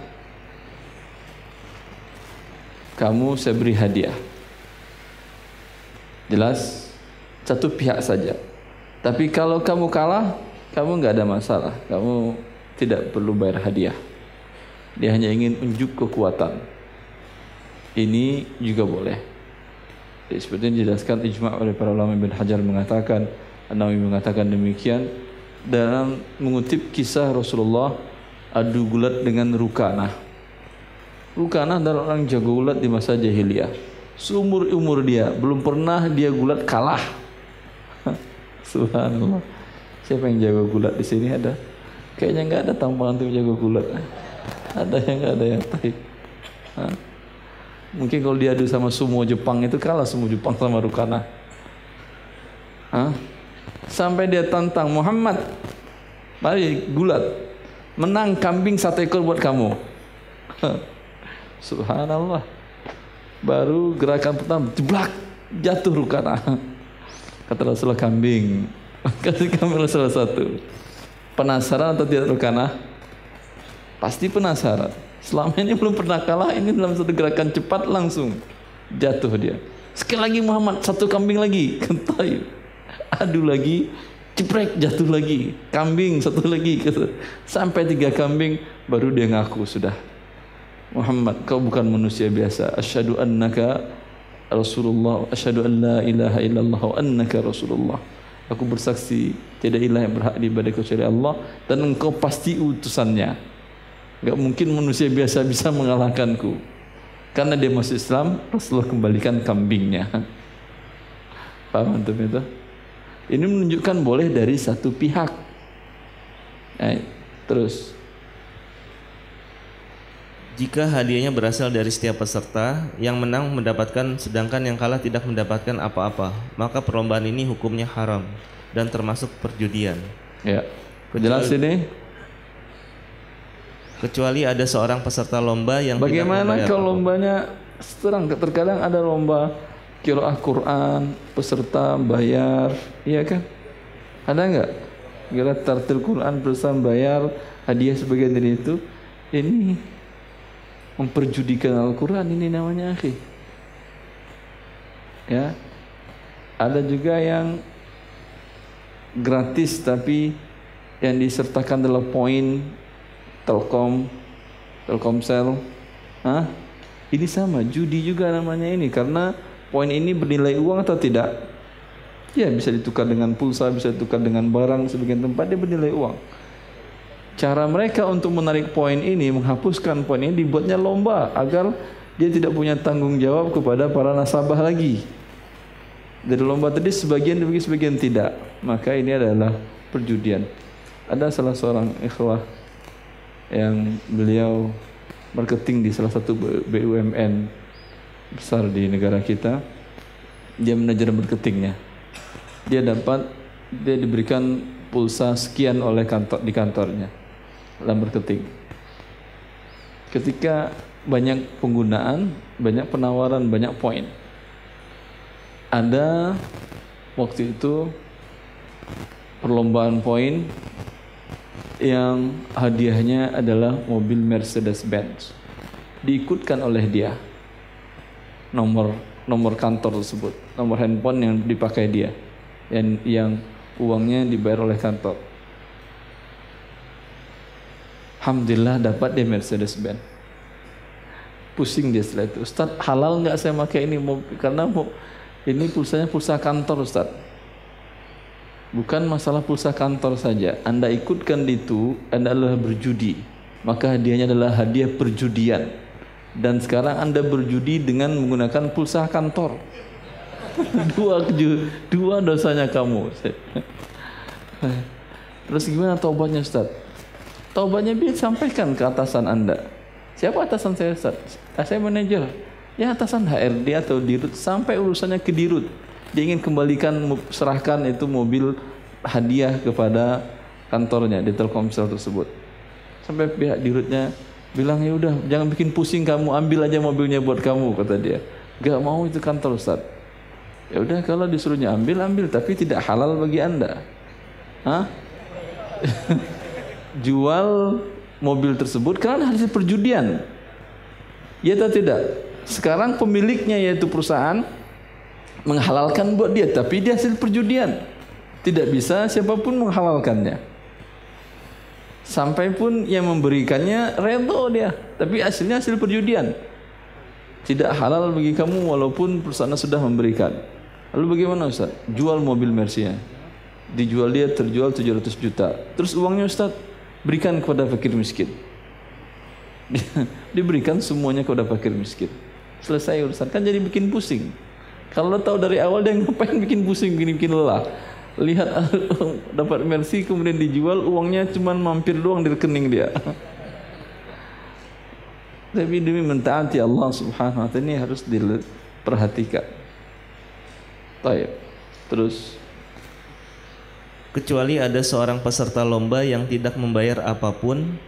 kamu saya beri hadiah. Jelas? Satu pihak saja. Tapi kalau kamu kalah, kamu nggak ada masalah. Kamu tidak perlu bayar hadiah. Dia hanya ingin unjuk kekuatan. ini juga boleh. Jadi, seperti yang dijelaskan ijma' oleh para ulama. Ibn Hajar mengatakan, An-Nawawi mengatakan demikian dalam mengutip kisah Rasulullah adu gulat dengan Rukanah. Rukanah adalah orang jago gulat di masa jahiliyah. Seumur umur dia belum pernah dia gulat kalah. Subhanallah. Siapa yang jago gulat di sini ada? Kayaknya nggak ada tambahan tuh jago gulat. Ada yang nggak ada yang taib. Mungkin kalau diadu sama sumo Jepang itu kalah sumo Jepang sama Rukanah. Sampai dia tantang Muhammad, mari gulat, menang kambing 1 ekor buat kamu. Subhanallah. Baru gerakan pertama jeblak, jatuh Rukanah. Kata Rasulullah kambing. Kasih kambing salah satu. Penasaran atau tidak Rukanah? Pasti penasaran. Selama ini belum pernah kalah, ini dalam satu gerakan cepat langsung jatuh dia. Sekali lagi Muhammad, 1 kambing lagi. Kentai. Adu lagi, ceprek, jatuh lagi. Kambing 1 lagi. Sampai 3 kambing, baru dia ngaku sudah. Muhammad, kau bukan manusia biasa. Asyhadu annaka Rasulullah, asyhadu an la ilaha illallah wa annaka Rasulullah. Aku bersaksi tiada ilah yang berhak diibadahi kecuali Allah dan engkau pasti utusannya. Enggak mungkin manusia biasa bisa mengalahkanku. Karena dia masuk Islam, Rasulullah kembalikan kambingnya. Paham antum itu? Ini menunjukkan boleh dari satu pihak. Terus, jika hadiahnya berasal dari setiap peserta, yang menang mendapatkan sedangkan yang kalah tidak mendapatkan apa-apa, maka perlombaan ini hukumnya haram dan termasuk perjudian. Ya, jelas ini. Kecuali ada seorang peserta lomba yang bagaimana kalau lombanya terkadang ada lomba qiraah Quran, peserta bayar, iya kan? Ada enggak? Qiraat tartil Quran peserta bayar, hadiah sebagian dari itu. Ini memperjudikan Al-Quran, ini namanya akhi. Ya. Ada juga yang gratis tapi yang disertakan adalah poin Telkomsel. Ini sama, judi juga namanya ini, karena poin ini bernilai uang atau tidak? Ya, bisa ditukar dengan pulsa, bisa ditukar dengan barang, sebagian tempat dia bernilai uang. Cara mereka untuk menarik poin ini, menghapuskan poin ini, dibuatnya lomba agar dia tidak punya tanggung jawab kepada para nasabah lagi. Dari lomba tadi sebagian dibagi, sebagian tidak. Maka ini adalah perjudian. Ada salah seorang ikhwah yang beliau marketing di salah satu BUMN besar di negara kita. Dia manajer marketingnya. Dia diberikan pulsa sekian oleh di kantornya dalam marketing. Ketika banyak penggunaan, banyak penawaran, banyak poin. Ada waktu itu perlombaan poin yang hadiahnya adalah mobil Mercedes-Benz. Diikutkan oleh dia nomor kantor tersebut, nomor handphone yang dipakai dia, yang uangnya dibayar oleh kantor. Alhamdulillah dapat dia Mercedes-Benz. Pusing dia setelah itu, Ustaz, halal nggak saya pakai ini? Karena ini pulsanya pulsa kantor, Ustaz. Bukan masalah pulsa kantor saja. Anda ikutkan itu, Anda adalah berjudi. Maka hadiahnya adalah hadiah perjudian. Dan sekarang Anda berjudi dengan menggunakan pulsa kantor. Dua dosanya kamu. Terus gimana taubatnya, Ustaz? Taubatnya dia sampaikan ke atasan Anda. Siapa atasan saya, Ustaz? Saya manajer. Ya, atasan HRD atau dirut, sampai urusannya ke dirut. Dia ingin kembalikan, serahkan itu mobil hadiah kepada kantornya di Telkomsel tersebut. Sampai pihak dirutnya bilang, ya udah jangan bikin pusing kamu, ambil aja mobilnya buat kamu, kata dia. Gak mau, itu kantor, Ustaz. Ya udah, kalau disuruhnya ambil, tapi tidak halal bagi Anda. Jual mobil tersebut karena hasil perjudian. Ya atau tidak? Sekarang pemiliknya yaitu perusahaan menghalalkan buat dia, tapi dia hasil perjudian. Tidak bisa siapapun menghalalkannya. Sampai pun yang memberikannya redo dia, tapi hasilnya hasil perjudian. Tidak halal bagi kamu walaupun perusahaan sudah memberikan. Lalu bagaimana Ustaz? Jual mobil Mercy-nya. Dijual dia terjual 700 juta. Terus uangnya Ustaz berikan kepada fakir miskin. Diberikan semuanya kepada fakir miskin. Selesai urusan. Kan jadi bikin pusing. Kalau tahu dari awal dia ngapain bikin pusing, bikin lelah. Lihat dapat Mercy kemudian dijual, uangnya cuma mampir doang di rekening dia. Tapi demi mentaati Allah Subhanahu wa taala ini harus diperhatikan. Baik. Terus kecuali ada seorang peserta lomba yang tidak membayar apapun,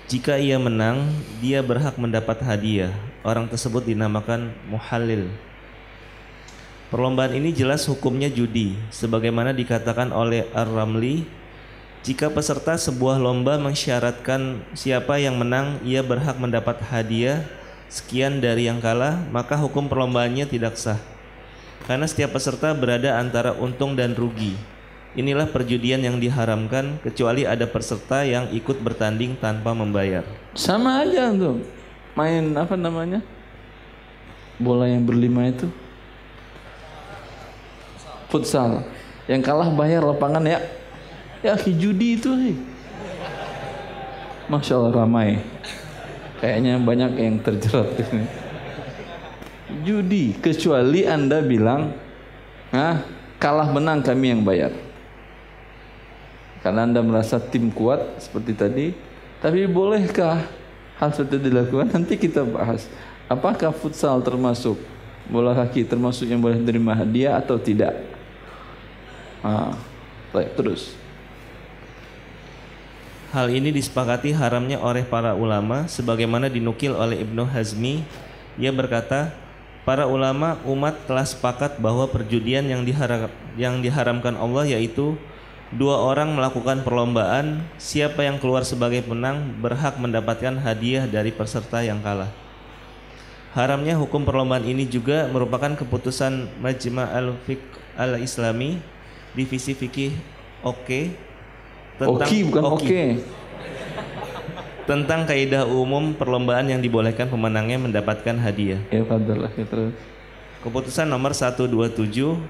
jika ia menang, dia berhak mendapat hadiah. Orang tersebut dinamakan muhallil. Perlombaan ini jelas hukumnya judi, sebagaimana dikatakan oleh Ar-Ramli, jika peserta sebuah lomba mensyaratkan siapa yang menang ia berhak mendapat hadiah sekian dari yang kalah, maka hukum perlombaannya tidak sah. Karena setiap peserta berada antara untung dan rugi. Inilah perjudian yang diharamkan kecuali ada peserta yang ikut bertanding tanpa membayar. sama aja tuh. Main apa namanya? Bola yang berlima itu. Futsal. Yang kalah bayar lapangan ya. Ya judi itu sih. Masya Allah ramai. Kayaknya banyak yang terjerat ini. Judi, kecuali Anda bilang, kalah menang kami yang bayar. Karena Anda merasa tim kuat seperti tadi. Tapi bolehkah hal seperti dilakukan? Nanti kita bahas. Apakah futsal termasuk bola kaki, termasuk yang boleh menerima hadiah atau tidak? Baik, terus. Hal ini disepakati haramnya oleh para ulama sebagaimana dinukil oleh Ibnu Hazmi. Ia berkata, para ulama umat telah sepakat bahwa perjudian yang diharamkan Allah yaitu dua orang melakukan perlombaan, siapa yang keluar sebagai penang berhak mendapatkan hadiah dari peserta yang kalah. Haramnya hukum perlombaan ini juga merupakan keputusan Majma' al-Fiqh al-Islami, divisi fikih tentang kaidah umum perlombaan yang dibolehkan pemenangnya mendapatkan hadiah. Ya, fadhil, terus. Keputusan nomor 127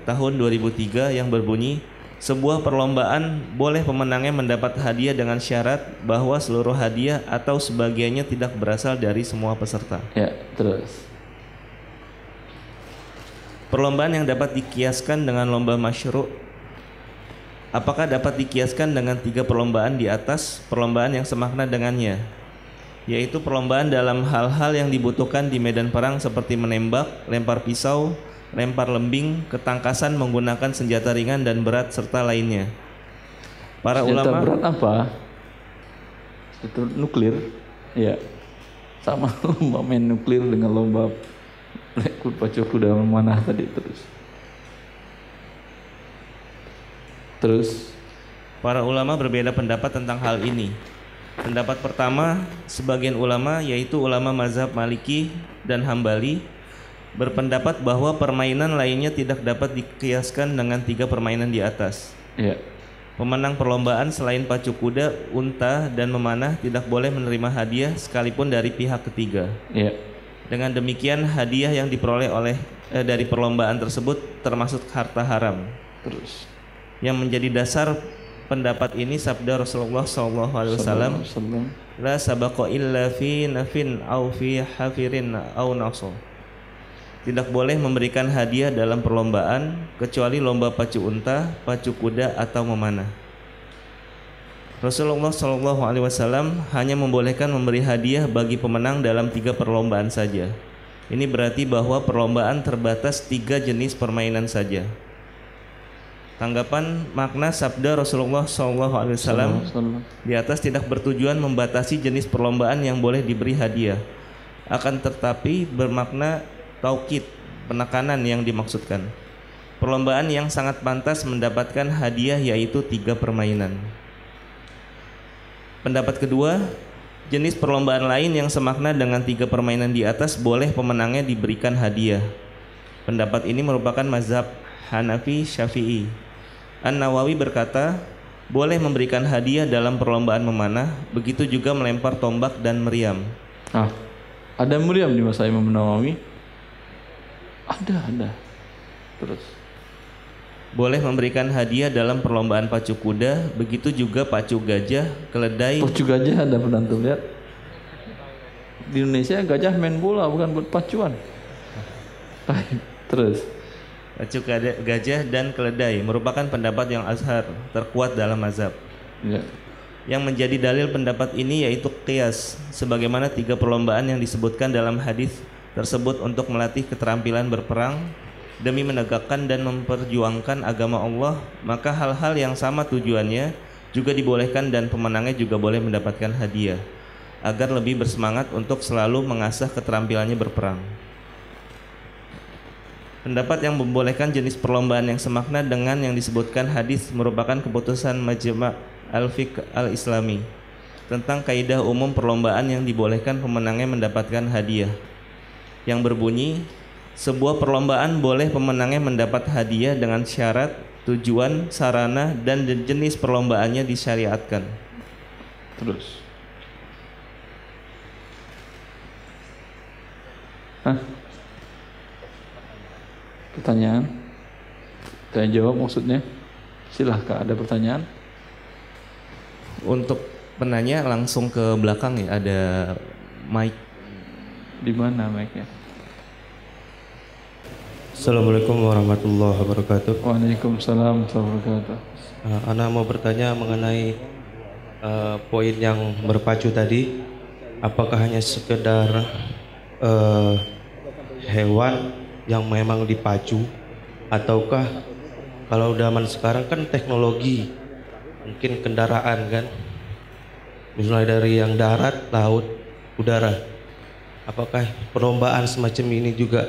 tahun 2003 yang berbunyi, sebuah perlombaan boleh pemenangnya mendapat hadiah dengan syarat bahwa seluruh hadiah atau sebagiannya tidak berasal dari semua peserta. Ya, terus. Perlombaan yang dapat dikiaskan dengan lomba masyru'. Apakah dapat dikiaskan dengan 3 perlombaan di atas perlombaan yang semakna dengannya, yaitu perlombaan dalam hal-hal yang dibutuhkan di medan perang seperti menembak, lempar pisau, lempar lembing, ketangkasan menggunakan senjata ringan dan berat serta lainnya. Para senjata ulama berat apa? Itu nuklir. Ya. Sama lomba main nuklir dengan lomba pacu kuda memanah tadi. Terus para ulama berbeda pendapat tentang hal ini. Pendapat pertama, sebagian ulama yaitu ulama mazhab Maliki dan Hambali berpendapat bahwa permainan lainnya tidak dapat dikiaskan dengan 3 permainan di atas. Ya. Pemenang perlombaan selain pacu kuda, unta, dan memanah tidak boleh menerima hadiah sekalipun dari pihak ketiga. Ya. Dengan demikian hadiah yang diperoleh dari perlombaan tersebut termasuk harta haram. Terus yang menjadi dasar pendapat ini sabda Rasulullah SAW, la sabaqa illa fi nafin au fi hafirin au nasol. Tidak boleh memberikan hadiah dalam perlombaan kecuali lomba pacu unta, pacu kuda atau memanah. Rasulullah SAW hanya membolehkan memberi hadiah bagi pemenang dalam 3 perlombaan saja. Ini berarti bahwa perlombaan terbatas 3 jenis permainan saja. Tanggapan makna sabda Rasulullah SAW di atas tidak bertujuan membatasi jenis perlombaan yang boleh diberi hadiah, akan tetapi bermakna taukid, penekanan yang dimaksudkan. Perlombaan yang sangat pantas mendapatkan hadiah yaitu 3 permainan. Pendapat kedua, jenis perlombaan lain yang semakna dengan 3 permainan di atas boleh pemenangnya diberikan hadiah. Pendapat ini merupakan mazhab Hanafi Syafi'i. An-Nawawi berkata, boleh memberikan hadiah dalam perlombaan memanah, begitu juga melempar tombak dan meriam. Ada meriam di masa Imam Nawawi? Ada. Terus Boleh memberikan hadiah dalam perlombaan pacu kuda, begitu juga pacu gajah, keledai. pacu gajah ada pernah tuh lihat? Di Indonesia gajah main bola bukan buat pacuan. Baik, terus Pacu gajah dan keledai merupakan pendapat yang azhar terkuat dalam mazhab. ya. Yang menjadi dalil pendapat ini yaitu qiyas, sebagaimana 3 perlombaan yang disebutkan dalam hadis tersebut untuk melatih keterampilan berperang demi menegakkan dan memperjuangkan agama Allah, maka hal-hal yang sama tujuannya juga dibolehkan dan pemenangnya juga boleh mendapatkan hadiah agar lebih bersemangat untuk selalu mengasah keterampilannya berperang. Pendapat yang membolehkan jenis perlombaan yang semakna dengan yang disebutkan hadis merupakan keputusan Majma' Al-Fiqh Al-Islami tentang kaidah umum perlombaan yang dibolehkan pemenangnya mendapatkan hadiah, yang berbunyi, sebuah perlombaan boleh pemenangnya mendapat hadiah dengan syarat, tujuan, sarana, dan jenis perlombaannya disyariatkan. Terus pertanyaan? Tanya jawab maksudnya? Silahkan, ada pertanyaan? Untuk penanya langsung ke belakang ya, ada mic. Di mana mic-nya? Assalamualaikum warahmatullahi wabarakatuh. Waalaikumsalam warahmatullahi wabarakatuh. Ana mau bertanya mengenai poin yang berpacu tadi. Apakah hanya sekedar hewan yang memang dipacu, ataukah kalau zaman sekarang kan teknologi, mungkin kendaraan kan, misalnya dari yang darat, laut, udara. Apakah perlombaan semacam ini juga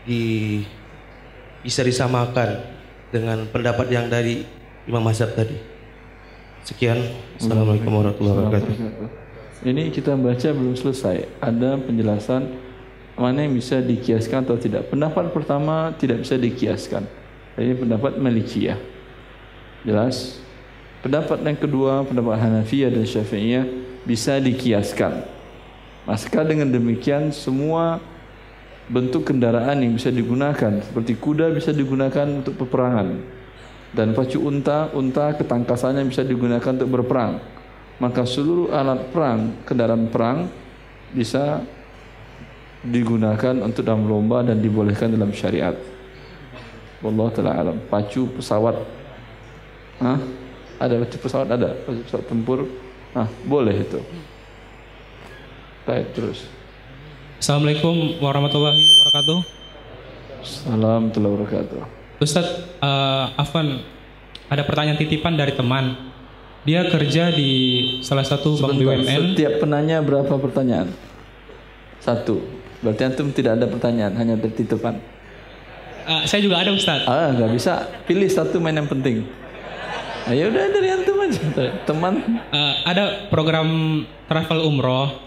bisa disamakan dengan pendapat yang dari Imam Mazhab tadi? Sekian. Assalamualaikum warahmatullahi wabarakatuh. Ini kita baca belum selesai. Ada penjelasan mana yang bisa dikiaskan atau tidak. Pendapat pertama tidak bisa dikiaskan. Ini pendapat Malikiyah. Jelas. Pendapat yang kedua, pendapat Hanafiyah dan Syafi'iyah bisa dikiaskan. Maka dengan demikian semua bentuk kendaraan yang bisa digunakan seperti kuda bisa digunakan untuk peperangan, dan pacu unta ketangkasannya bisa digunakan untuk berperang. Maka seluruh alat perang, kendaraan perang bisa digunakan untuk dalam lomba dan dibolehkan dalam syariat. Wallahu ta'ala alam. Pacu pesawat, ada pacu pesawat, ada pacu pesawat tempur, boleh itu. Baik, terus. Assalamualaikum warahmatullahi wabarakatuh. Assalamualaikum warahmatullahi wabarakatuh. Ustadz, Afwan, ada pertanyaan titipan dari teman. Dia kerja di salah satu bank BUMN. Setiap penanya berapa pertanyaan? 1. Berarti antum tidak ada pertanyaan, hanya titipan. Saya juga ada, Ustadz. Nggak bisa. Pilih satu main yang penting. Ya udah dari antum aja, teman. Ada program travel umroh,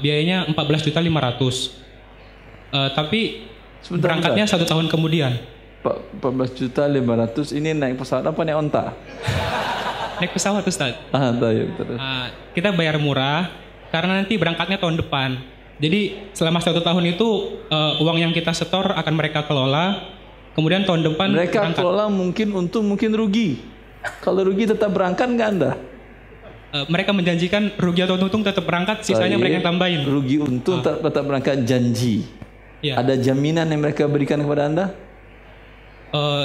biayanya 14.500.000. Tapi berangkatnya 1 tahun kemudian. 14.500.000 ini naik pesawat apa naik onta? Naik pesawat, Ustadz. Terus. Kita bayar murah karena nanti berangkatnya tahun depan. Jadi selama 1 tahun itu uang yang kita setor akan mereka kelola. Kemudian tahun depan mereka berangkat. Kelola, mungkin untung, mungkin rugi. Kalau rugi tetap berangkat nggak Anda? Mereka menjanjikan rugi atau untung tetap berangkat, sisanya mereka yang tambahin. Rugi untung tetap berangkat, janji. Ya. Ada jaminan yang mereka berikan kepada Anda?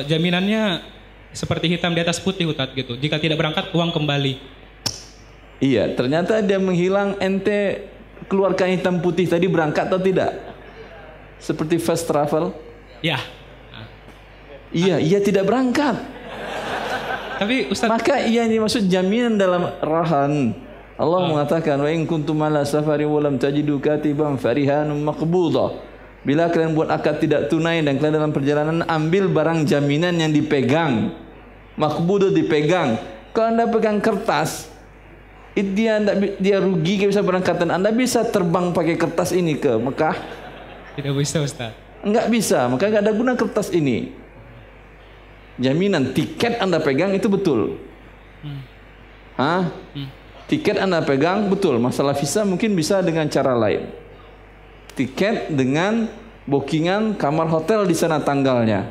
Jaminannya seperti hitam di atas putih, Ustadz, gitu. Jika tidak berangkat, uang kembali. Iya, ternyata dia menghilang, ente keluarkan hitam putih tadi, berangkat atau tidak? Seperti first travel? Ya. Iya tidak berangkat. Tapi Ustaz, maka ia dimaksud jaminan dalam rahan. Allah mengatakan, wa in kuntum ala safari wa lam tajidu katiban farihanun maqbudah. Bila kalian buat akad tidak tunai dan kalian dalam perjalanan, ambil barang jaminan yang dipegang. Maqbudah, dipegang. Kalau Anda pegang kertas, dia rugi, bisa berangkat, dan Anda bisa terbang pakai kertas ini ke Mekah? Tidak bisa, Ustaz. Enggak bisa, maka enggak ada guna kertas ini. Jaminan tiket Anda pegang itu betul. Tiket Anda pegang betul. Masalah visa mungkin bisa dengan cara lain. tiket dengan bookingan kamar hotel di sana tanggalnya.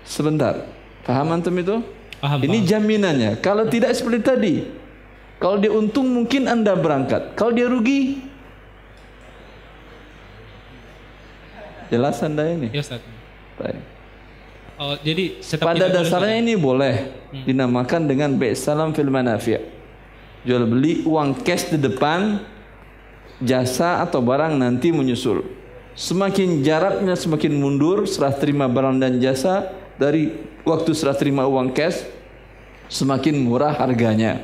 Sebentar, paham antum itu? Paham, Ini paham. jaminannya. Kalau tidak seperti tadi, kalau dia untung mungkin Anda berangkat. Kalau dia rugi, jelas Anda ini. Ya Ustaz. Baik. Oh, jadi tetap Pada tidak boleh, dasarnya Ustaz. ini boleh dinamakan dengan bai' salam fil manafi'. Jual beli uang cash di depan, jasa atau barang nanti menyusul. Semakin jaraknya semakin mundur serah terima barang dan jasa dari waktu serah terima uang cash, semakin murah harganya.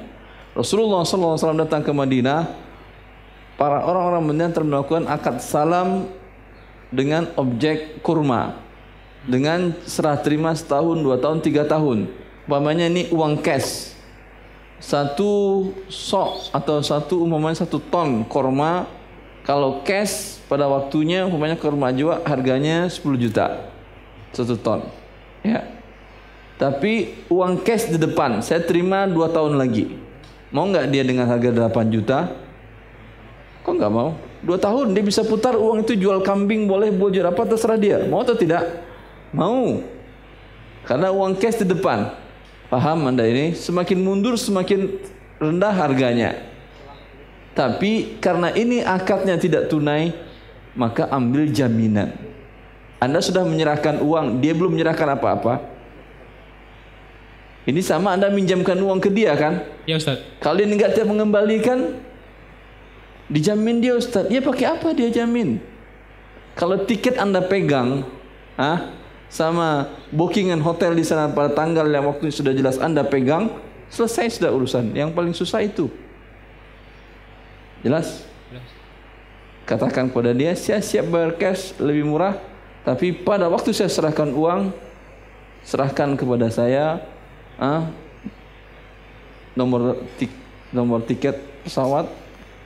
Rasulullah SAW datang ke Madinah, para orang-orang Madinah melakukan akad salam dengan objek kurma, dengan serah terima setahun, 2 tahun, 3 tahun. Umpamanya ini uang cash, satu sok atau umpamanya 1 ton korma. Kalau cash pada waktunya umpamanya korma juga harganya 10 juta 1 ton, ya. Tapi uang cash di depan saya terima 2 tahun lagi, mau nggak dia dengan harga 8 juta? Kok nggak mau? 2 tahun dia bisa putar uang itu, jual kambing boleh, jual apa terserah dia, mau atau tidak? Mau, karena uang cash di depan. Paham Anda ini? Semakin mundur semakin rendah harganya. Tapi karena ini akadnya tidak tunai, maka ambil jaminan. Anda sudah menyerahkan uang, dia belum menyerahkan apa-apa. Ini sama Anda minjamkan uang ke dia kan? Ya Ustaz. Kalau dia enggak tiap mengembalikan, dijamin dia Ustaz. Ya pakai apa dia jamin? Kalau tiket Anda pegang, sama bookingan hotel di sana pada tanggal yang waktu sudah jelas Anda pegang, selesai sudah urusan. Yang paling susah itu. Jelas? Katakan kepada dia, saya siap bayar cash lebih murah, tapi pada waktu saya serahkan uang, serahkan kepada saya nomor tiket pesawat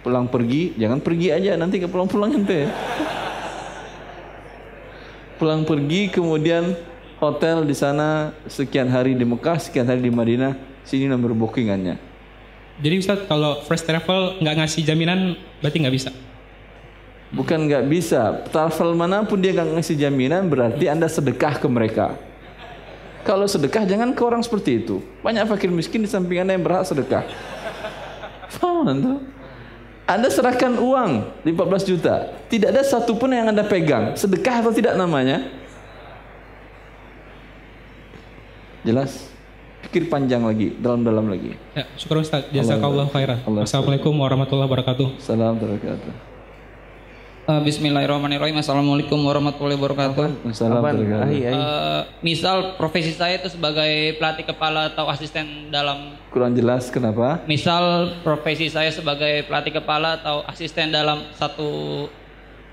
pulang pergi. Jangan pergi aja, nanti ke pulang-pulang ente. Pulang pergi, kemudian hotel di sana sekian hari di Mekah, sekian hari di Madinah, sini nomor bookingannya. Jadi Ustaz, kalau first travel nggak ngasih jaminan, berarti nggak bisa? Bukan nggak bisa, travel manapun dia nggak ngasih jaminan, berarti Anda sedekah ke mereka. Kalau sedekah jangan ke orang seperti itu. Banyak fakir miskin di samping Anda yang berhak sedekah. Paham Anda? Anda serahkan uang 14 juta, tidak ada satu pun yang Anda pegang. Sedekah atau tidak namanya? Jelas? Pikir panjang lagi, dalam-dalam lagi. Ya, syukur Ustaz. Jazakallahu khairan. Assalamualaikum warahmatullahi wabarakatuh. Salam wabarakatuh. Bismillahirrahmanirrahim. Assalamualaikum warahmatullahi wabarakatuh. Salam wabarakatuh. Misal profesi saya itu sebagai pelatih kepala atau asisten dalam. Kurang jelas kenapa? Misal profesi saya sebagai pelatih kepala atau asisten dalam satu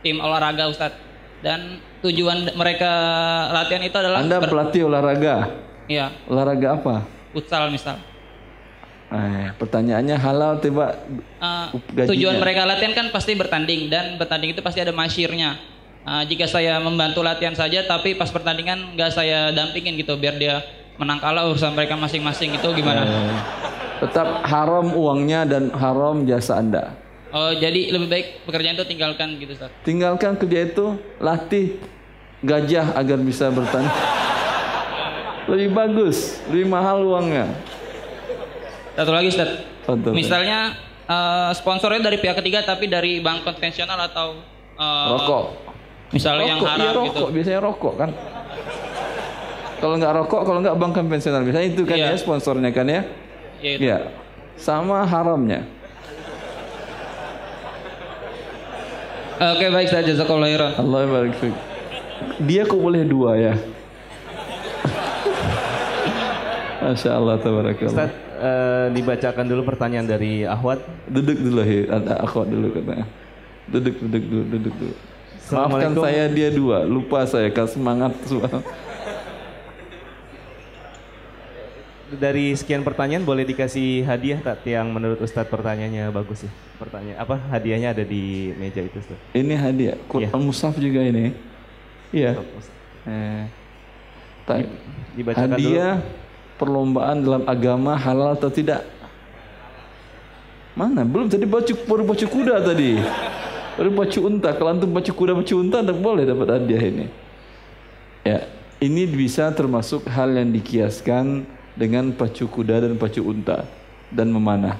tim olahraga Ustadz. Dan tujuan mereka latihan itu adalah Anda pelatih olahraga. Iya. Olahraga apa? Futsal misal. Pertanyaannya halal tiba gajinya. Tujuan mereka latihan kan pasti bertanding, dan bertanding itu pasti ada masyirnya. Jika saya membantu latihan saja tapi pas pertandingan nggak saya dampingin gitu biar dia menang kalah urusan mereka masing-masing, itu gimana? Tetap haram uangnya dan haram jasa Anda. Oh, jadi lebih baik pekerjaan itu tinggalkan gitu Ustaz. Tinggalkan kerja itu, latih gajah agar bisa bertanding. Lebih bagus, lebih mahal uangnya. Satu lagi Ustaz. Betul. Misalnya sponsornya dari pihak ketiga tapi dari bank konvensional atau rokok. Misalnya yang Rokok, haram iya, gitu. rokok, biasanya rokok kan. Kalau nggak rokok, kalau nggak bank konvensional, biasanya itu kan Iya. ya sponsornya kan ya. Iya. Iya. Sama haramnya. Oke, baik Ustaz, jazakallahu khairan. Allah barik fiik. Dia kok boleh 2 ya? Masya Allah, tabarakallah. Ustaz, dibacakan dulu pertanyaan dari Ahwat. Duduk dulu, ada akhwat dulu katanya. Duduk dulu. Maafkan Assalamualaikum. saya, dia 2, lupa saya, kan semangat semua. Dari sekian pertanyaan boleh dikasih hadiah tak yang menurut Ustadz pertanyaannya bagus sih. Pertanyaan apa hadiahnya ada di meja itu Ustaz. Ini hadiah, Quran Mushaf juga ini. Iya. Dibacakan Hadiah perlombaan dalam agama halal atau tidak? Mana? Belum tadi baru baca kuda tadi. Baru pacu unta. Kalau antum pacu kuda, pacu unta, tak boleh dapat hadiah ini. Ya, ini bisa termasuk hal yang dikiaskan dengan pacu kuda dan pacu unta dan memanah.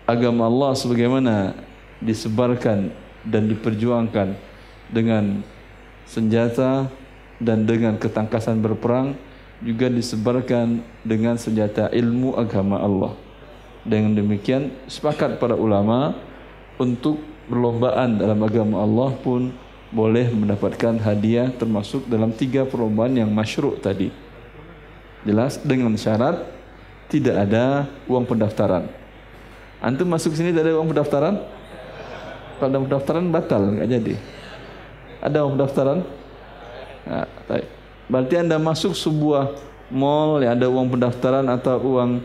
Agama Allah sebagaimana disebarkan dan diperjuangkan dengan senjata dan dengan ketangkasan berperang, juga disebarkan dengan senjata ilmu agama Allah. Dengan demikian sepakat para ulama untuk perlombaan dalam agama Allah pun boleh mendapatkan hadiah, termasuk dalam 3 perlombaan yang masyru' tadi. Jelas dengan syarat tidak ada uang pendaftaran. Antum masuk sini tidak ada uang pendaftaran? Kalau ada pendaftaran batal, enggak jadi. Ada uang pendaftaran? Nah, berarti Anda masuk sebuah mall yang ada uang pendaftaran atau uang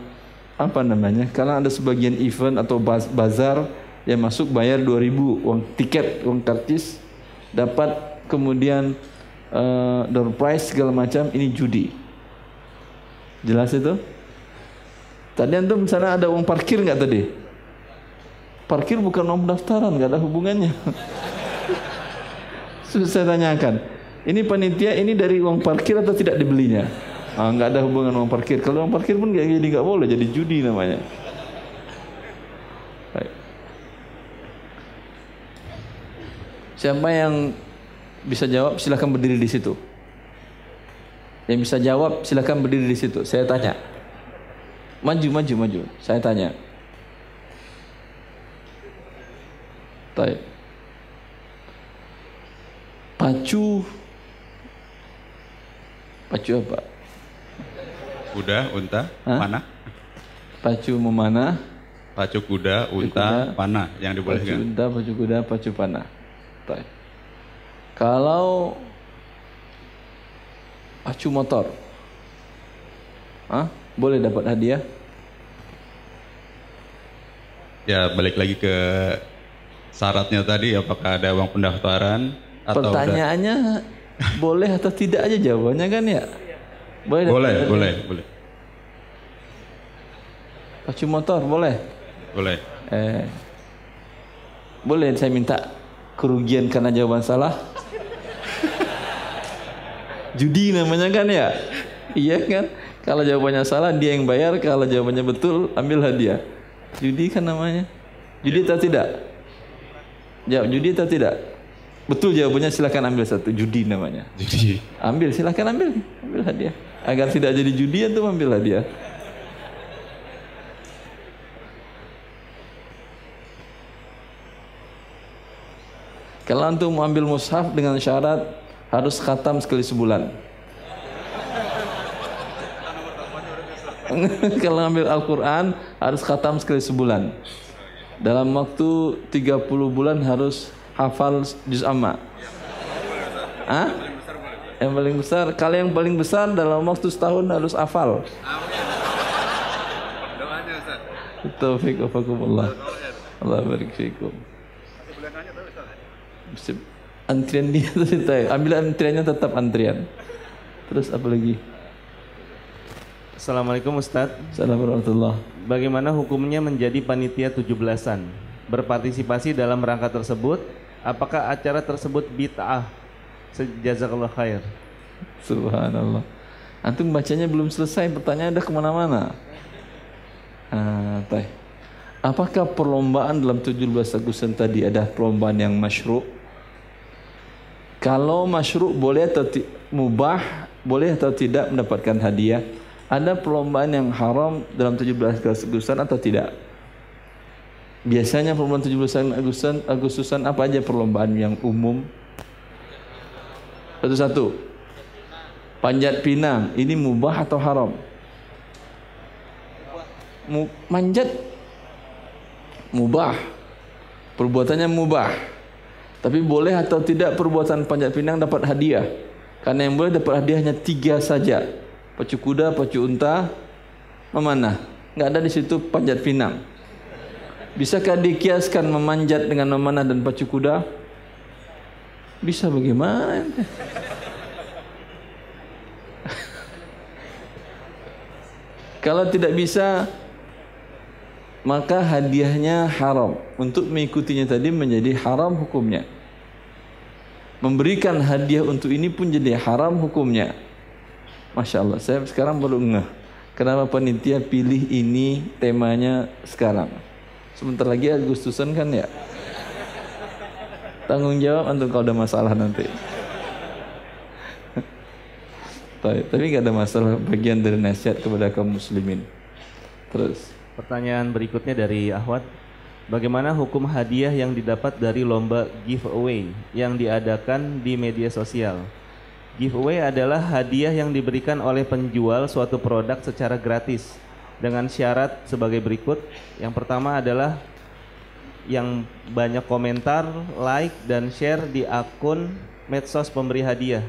apa namanya? Karena ada sebagian event atau bazar yang masuk bayar 2.000 uang tiket, uang karcis, dapat kemudian door prize segala macam, ini judi. Jelas itu? Tadi antum sana ada uang parkir enggak tadi? Parkir bukan uang pendaftaran, enggak ada hubungannya. Saya tanyakan, ini panitia ini dari uang parkir atau tidak dibelinya? Enggak ada hubungan uang parkir. Kalau uang parkir pun enggak boleh, jadi judi namanya. Baik. Siapa yang bisa jawab silakan berdiri di situ. Yang bisa jawab silakan berdiri di situ. Saya tanya. Maju. Saya tanya. Baik. Pacu apa? Kuda, unta, panah. Pacu memanah. Pacu kuda, unta, panah yang dibolehkan. Pacu unta, pacu kuda, pacu panah. Baik. Kalau pacu motor, boleh dapat hadiah? Ya, balik lagi ke syaratnya tadi, apakah ada uang pendaftaran atau pertanyaannya boleh atau tidak aja jawabannya kan ya? Boleh. Pacu motor boleh? Boleh. Boleh saya minta kerugian karena jawaban salah? Judi namanya kan ya? Iya kan? Kalau jawabannya salah dia yang bayar, kalau jawabannya betul ambil hadiah. Judi kan namanya. Judi atau tidak? Jawab judi atau tidak? Betul jawabannya silakan ambil satu. Judi namanya. Judi. Ambil silakan ambil hadiah. Agar tidak jadi judi itu ambil hadiah. Kalau antum mau ambil mushaf dengan syarat harus khatam sekali sebulan. Kalau ambil Al-Quran harus khatam sekali sebulan. Dalam waktu 30 bulan harus hafal juz amma. Yang paling besar. Kalau yang paling besar dalam waktu setahun harus hafal. Doanya Ustaz. Taufiq wafakumullah. Allah barik fikum. Antrian dia tadi, ambil antriannya tetap antrian. Terus apa lagi? Assalamualaikum Ustaz. Assalamualaikum warahmatullahi. Bagaimana hukumnya menjadi panitia 17-an? Berpartisipasi dalam rangka tersebut, apakah acara tersebut bid'ah? Jazakallah khair. Subhanallah. Antum bacanya belum selesai, pertanyaan udah kemana-mana. Apakah perlombaan dalam 17 Agustusan tadi ada perlombaan yang masyru'? Kalau masyru' boleh atau mubah, boleh atau tidak mendapatkan hadiah? Ada perlombaan yang haram dalam 17 Agustusan atau tidak? Biasanya perlombaan 17 Agustusan apa aja perlombaan yang umum? Satu-satu. Panjat pinang, ini mubah atau haram? Manjat mubah. Perbuatannya mubah. Tapi boleh atau tidak perbuatan panjat pinang dapat hadiah? Karena yang boleh dapat hadiahnya 3 saja. Pacu kuda, pacu unta, memanah. Enggak ada di situ panjat pinang. Bisakah dikiaskan memanjat dengan memanah dan pacu kuda? Bisa bagaimana? Kalau tidak bisa, maka hadiahnya haram. Untuk mengikutinya tadi menjadi haram hukumnya. Memberikan hadiah untuk ini pun jadi haram hukumnya. Masya Allah, saya sekarang baru ngeh kenapa panitia pilih ini temanya sekarang. Sebentar lagi Agustusan kan ya. Tanggung jawab antum kalau ada masalah nanti. Tapi nggak ada masalah, bagian dari nasihat kepada kaum muslimin. Terus pertanyaan berikutnya dari Ahwat. Bagaimana hukum hadiah yang didapat dari lomba giveaway yang diadakan di media sosial? Giveaway adalah hadiah yang diberikan oleh penjual suatu produk secara gratis dengan syarat sebagai berikut. Yang pertama adalah yang banyak komentar, like, dan share di akun medsos pemberi hadiah.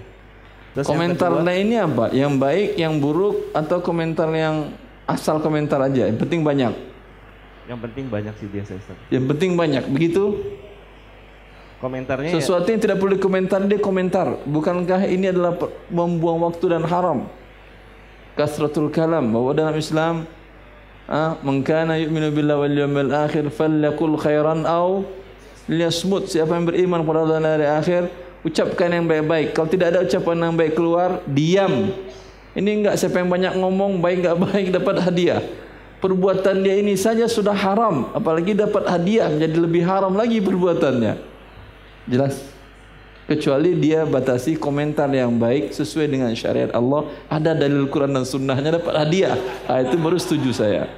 Terus komentarnya ini apa? Yang baik, yang buruk, atau komentar yang asal komentar aja? Yang penting banyak. Yang penting banyak sih biasa Ustaz. Yang penting banyak, begitu? Komentarnya sesuatu yang tidak boleh komentar, dia komentar. Bukankah ini adalah membuang waktu dan haram? Kasratul kalam, bahwa dalam Islam man kana yu'minu billahi wal yawmil akhir falyakul khairan aw liyasmut. Siapa yang beriman pada Allah dan hari akhir, ucapkan yang baik-baik. Kalau tidak ada ucapan yang baik keluar, diam. Ini enggak, siapa yang banyak ngomong, baik enggak baik dapat hadiah. Perbuatan dia ini saja sudah haram, apalagi dapat hadiah menjadi lebih haram lagi perbuatannya. Jelas? Kecuali dia batasi komentar yang baik sesuai dengan syariat Allah, ada dalil Quran dan sunnahnya, dapat hadiah. Itu baru setuju saya.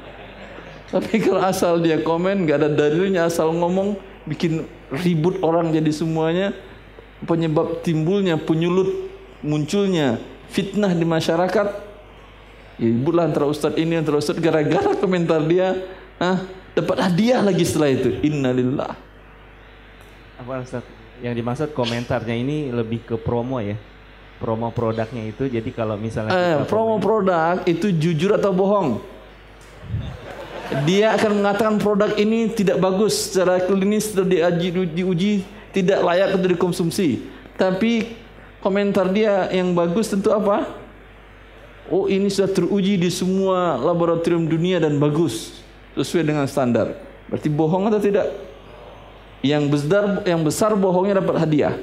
Tapi kalau asal dia komen nggak ada dalilnya, asal ngomong, bikin ribut orang jadi semuanya, penyebab timbulnya penyulut, munculnya fitnah di masyarakat. Ya, ributlah antara ustaz ini antara ustaz gara-gara komentar dia, dapat hadiah lagi setelah itu. Innalillah. Apa Ustaz? Yang dimaksud komentarnya ini lebih ke promo ya, promo produknya itu. Jadi kalau misalnya promo produk itu jujur atau bohong, dia akan mengatakan produk ini tidak bagus secara klinis, sudah diuji tidak layak untuk dikonsumsi. Tapi komentar dia yang bagus tentu apa? Oh, ini sudah teruji di semua laboratorium dunia dan bagus sesuai dengan standar. Berarti bohong atau tidak? Yang besar bohongnya dapat hadiah.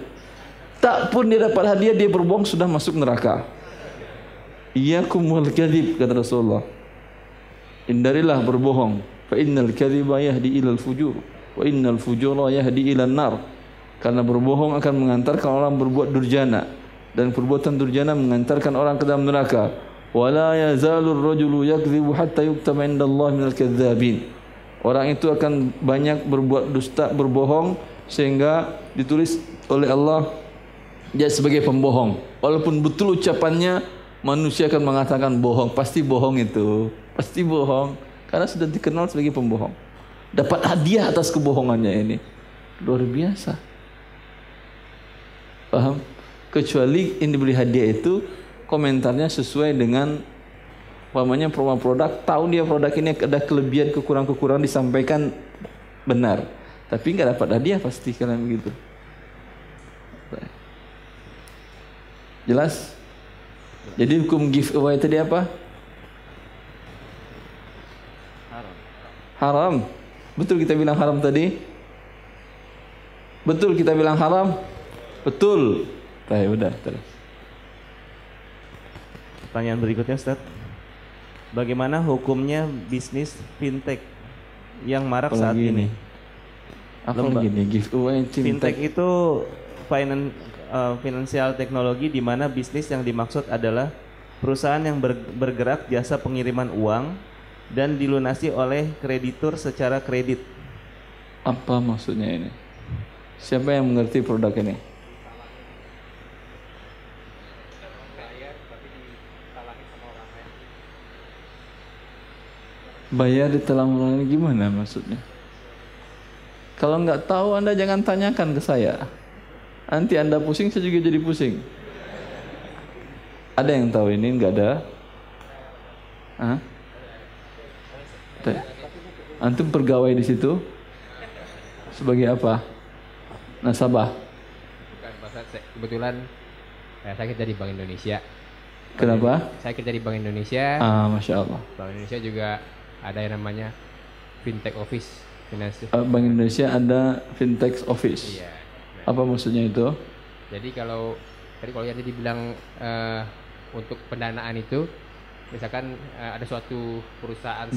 Tak pun dia dapat hadiah, dia berbohong sudah masuk neraka. Iyyakum wal kadzib, kata Rasulullah. Hindarilah berbohong. Fa innal kadziba yahdi ilal fujur wa innal fujura yahdi ilan nar. Karena berbohong akan mengantarkan orang berbuat durjana, dan perbuatan durjana mengantarkan orang ke dalam neraka. Wala yazalur rajulu yakdzibu hatta yuktaba indallahi minal kadzdzabin. Orang itu akan banyak berbuat dusta, berbohong, sehingga ditulis oleh Allah dia sebagai pembohong. Walaupun betul ucapannya, manusia akan mengatakan bohong. Pasti bohong itu, pasti bohong, karena sudah dikenal sebagai pembohong. Dapat hadiah atas kebohongannya ini, luar biasa. Paham? Kecuali yang diberi hadiah itu komentarnya sesuai dengan umpamanya promo produk, tahu dia produk ini ada kelebihan kekurangan disampaikan benar, tapi nggak dapat hadiah pasti kalian begitu. Jelas? Jadi hukum giveaway tadi apa? Haram. Betul kita bilang haram tadi? Betul kita bilang haram? Betul. Udah terus. Pertanyaan berikutnya Ustaz. Bagaimana hukumnya bisnis fintech yang marak saat ini? Apalagi nih giveaway fintech itu financial teknologi di mana bisnis yang dimaksud adalah perusahaan yang bergerak jasa pengiriman uang dan dilunasi oleh kreditur secara kredit. Apa maksudnya ini? Siapa yang mengerti produk ini? Bayar ditelan orang gimana maksudnya? Kalau nggak tahu Anda jangan tanyakan ke saya. Nanti Anda pusing, saya juga jadi pusing. Ada yang tahu ini? Nggak ada? Antum pegawai di situ? Sebagai apa? Nasabah? Bukan, kebetulan saya kerja di Bank Indonesia. Kenapa? Saya kerja di Bank Indonesia. Masya Allah. Bank Indonesia juga ada yang namanya fintech office finance. Bank Indonesia ada fintech office. Iya. Apa maksudnya itu? Jadi kalau yang tadi dibilang untuk pendanaan itu, misalkan ada suatu perusahaan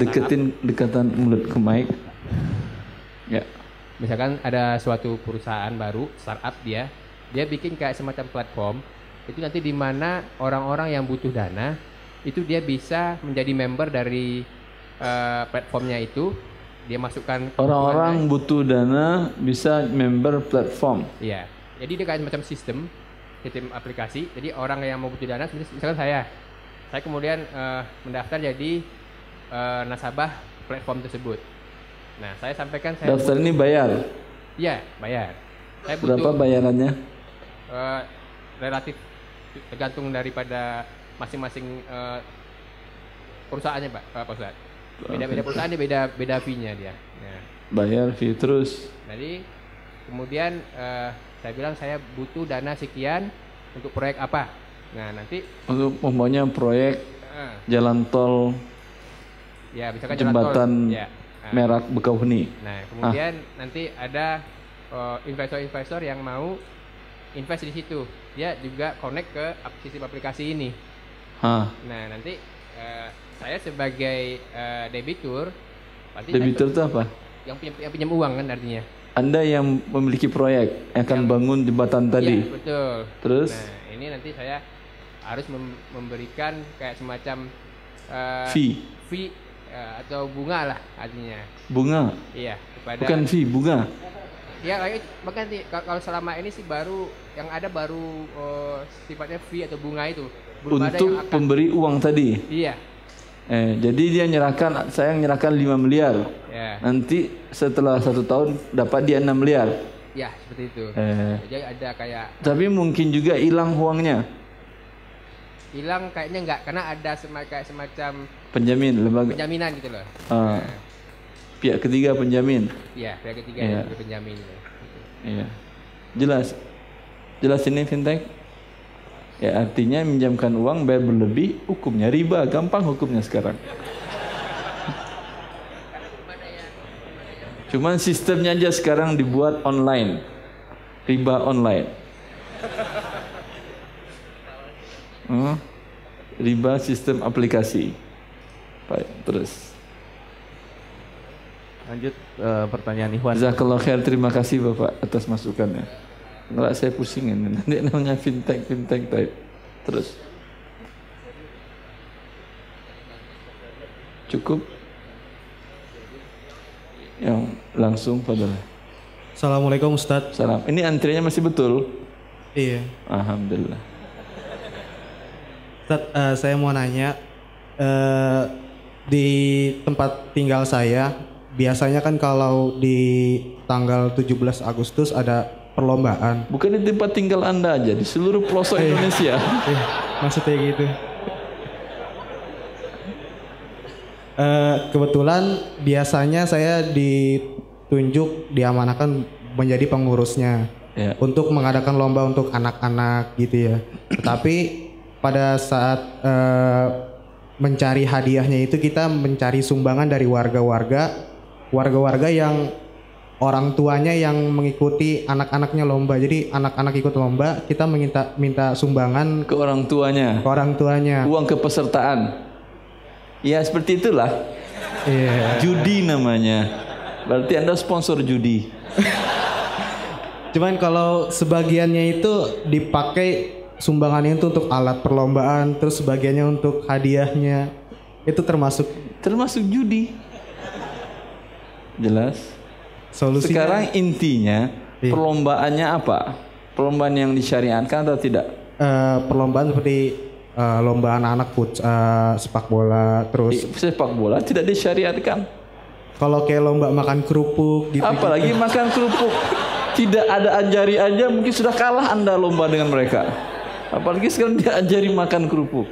Dekatan mulut ke mic. Ya. Misalkan ada suatu perusahaan baru, startup dia bikin kayak semacam platform, itu nanti di mana orang-orang yang butuh dana, itu dia bisa menjadi member dari platformnya itu, dia masukkan Orang-orang butuh dana bisa member platform. Iya, jadi dia kayak semacam sistem aplikasi, jadi orang yang mau butuh dana, misalkan saya kemudian mendaftar jadi nasabah platform tersebut. Nah, saya sampaikan Daftar ini bayar. Iya, bayar. Saya butuh, berapa bayarannya? Relatif tergantung daripada masing-masing perusahaannya, Pak Ustadz. Beda-beda perusahaan dia beda fee-nya dia. Nah, bayar fee terus. jadi kemudian saya bilang saya butuh dana sekian untuk proyek apa. Nah, nanti untuk umpamanya proyek jalan tol, ya misalkan jembatan jalan tol, ya. Merak Bekauheni. Nah, kemudian nanti ada investor-investor yang mau invest di situ. Dia juga connect ke sistem aplikasi ini. Nah, nanti saya sebagai debitur, debitur itu apa? Yang pinjam uang kan artinya. Anda yang memiliki proyek akan bangun jembatan tadi. Iya, betul. Terus? Nah, ini nanti saya harus memberikan kayak semacam fee atau bunga lah artinya. Bunga? Iya, kepada. Bukan fee, bunga. Ya, bahkan kalau selama ini sih yang ada baru sifatnya fee atau bunga itu. Belum untuk ada yang akan, pemberi uang tadi. Iya. Jadi saya menyerahkan 5 miliar. Ya. Nanti setelah 1 tahun dapat dia 6 miliar. Ya, seperti itu. Jadi ada kayak. Tapi mungkin juga hilang uangnya. Hilang kayaknya enggak, karena ada semacam lembaga penjaminan gitu loh. Pihak ketiga penjamin. Iya, pihak ketiga yang penjamin. Iya. Jelas ini fintech. Ya, artinya minjamkan uang bayar berlebih, hukumnya riba, gampang hukumnya sekarang. Cuman sistemnya aja sekarang dibuat online. Riba online. Riba sistem aplikasi. Baik, terus. Lanjut pertanyaan Ikhwan. Jazakallah khair, terima kasih Bapak atas masukannya. Nggak saya pusingin, nanti namanya fintech type. Terus. Cukup. Yang langsung pada. Assalamualaikum Ustadz. Salam. Ini antriannya masih betul? Iya. Alhamdulillah. Ustadz, saya mau nanya, di tempat tinggal saya biasanya kan kalau di tanggal 17 Agustus ada perlombaan. Bukan di tempat tinggal Anda aja, di seluruh pelosok Indonesia. Maksudnya gitu. Kebetulan biasanya saya diamanahkan menjadi pengurusnya untuk mengadakan lomba untuk anak-anak gitu ya. Tetapi pada saat mencari hadiahnya itu kita mencari sumbangan dari warga-warga yang orang tuanya yang mengikuti anak-anaknya lomba. Jadi anak-anak ikut lomba, kita minta sumbangan ke orang tuanya. Uang kepesertaan. Ya seperti itulah. Judi namanya. Berarti Anda sponsor judi. Cuman kalau sebagiannya itu dipakai sumbangannya itu untuk alat perlombaan, terus sebagiannya untuk hadiahnya, itu termasuk judi. Jelas. Solusinya sekarang intinya perlombaannya apa? Perlombaan yang disyariatkan atau tidak? Perlombaan seperti lomba anak-anak sepak bola, terus sepak bola tidak disyariatkan. Kalau kayak lomba makan kerupuk gitu. Apalagi makan kerupuk. Tidak ada ajari aja mungkin sudah kalah Anda lomba dengan mereka. Apalagi sekarang dia ajari makan kerupuk.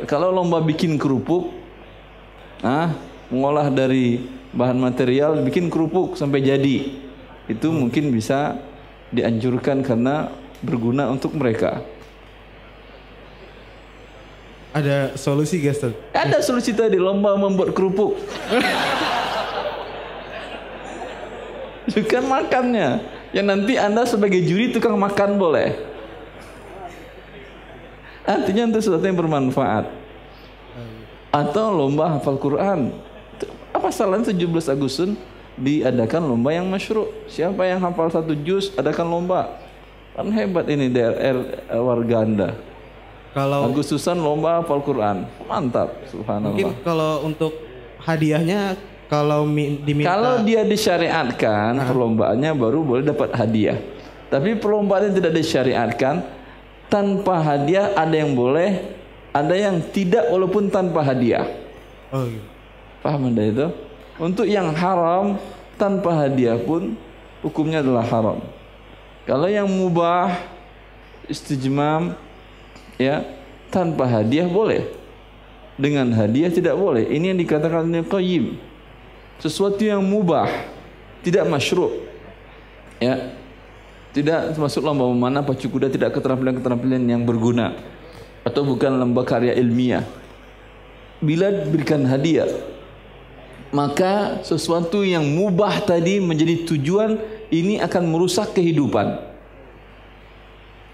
Kalau lomba bikin kerupuk, mengolah dari bahan material bikin kerupuk sampai jadi, itu mungkin bisa dianjurkan karena berguna untuk mereka. Ada solusi guys? Ada solusi tadi, lomba membuat kerupuk. bukan makannya. Yang nanti Anda sebagai juri tukang makan boleh. Artinya untuk sesuatu yang bermanfaat. Atau lomba hafal Quran. Apa salahnya 17 Agustus diadakan lomba yang masyru'? Siapa yang hafal 1 juz adakan lomba. Kan hebat ini DRR warga Anda. Kalau Agustusan lomba hafal Quran. Mantap, subhanallah. mungkin kalau untuk hadiahnya kalau diminta, Kalau dia disyariatkan perlombaannya baru boleh dapat hadiah. Tapi perlombaan yang tidak disyariatkan tanpa hadiah ada yang boleh, ada yang tidak walaupun tanpa hadiah. oh iya. Paham Anda itu? Untuk yang haram tanpa hadiah pun hukumnya adalah haram. Kalau yang mubah istijmam ya tanpa hadiah boleh. Dengan hadiah tidak boleh. Ini yang dikatakan Ibnu Qayyim. Sesuatu yang mubah, tidak masyru'. Ya. Tidak termasuk lomba memanah, pacu kuda, tidak keterampilan-keterampilan yang berguna atau bukan lomba karya ilmiah. Bila diberikan hadiah, maka sesuatu yang mubah tadi menjadi tujuan ini akan merusak kehidupan.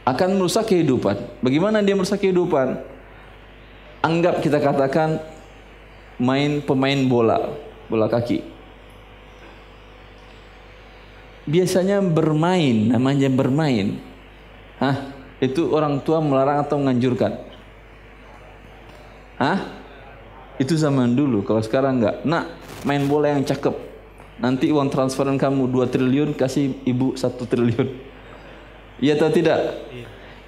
Akan merusak kehidupan. Bagaimana dia merusak kehidupan? Anggap kita katakan pemain bola kaki. Biasanya bermain, namanya bermain. Itu orang tua melarang atau menganjurkan? Itu zaman dulu. Kalau sekarang enggak. Nak, main bola yang cakep. Nanti uang transferan kamu 2 triliun, kasih ibu 1 triliun. Iya atau tidak?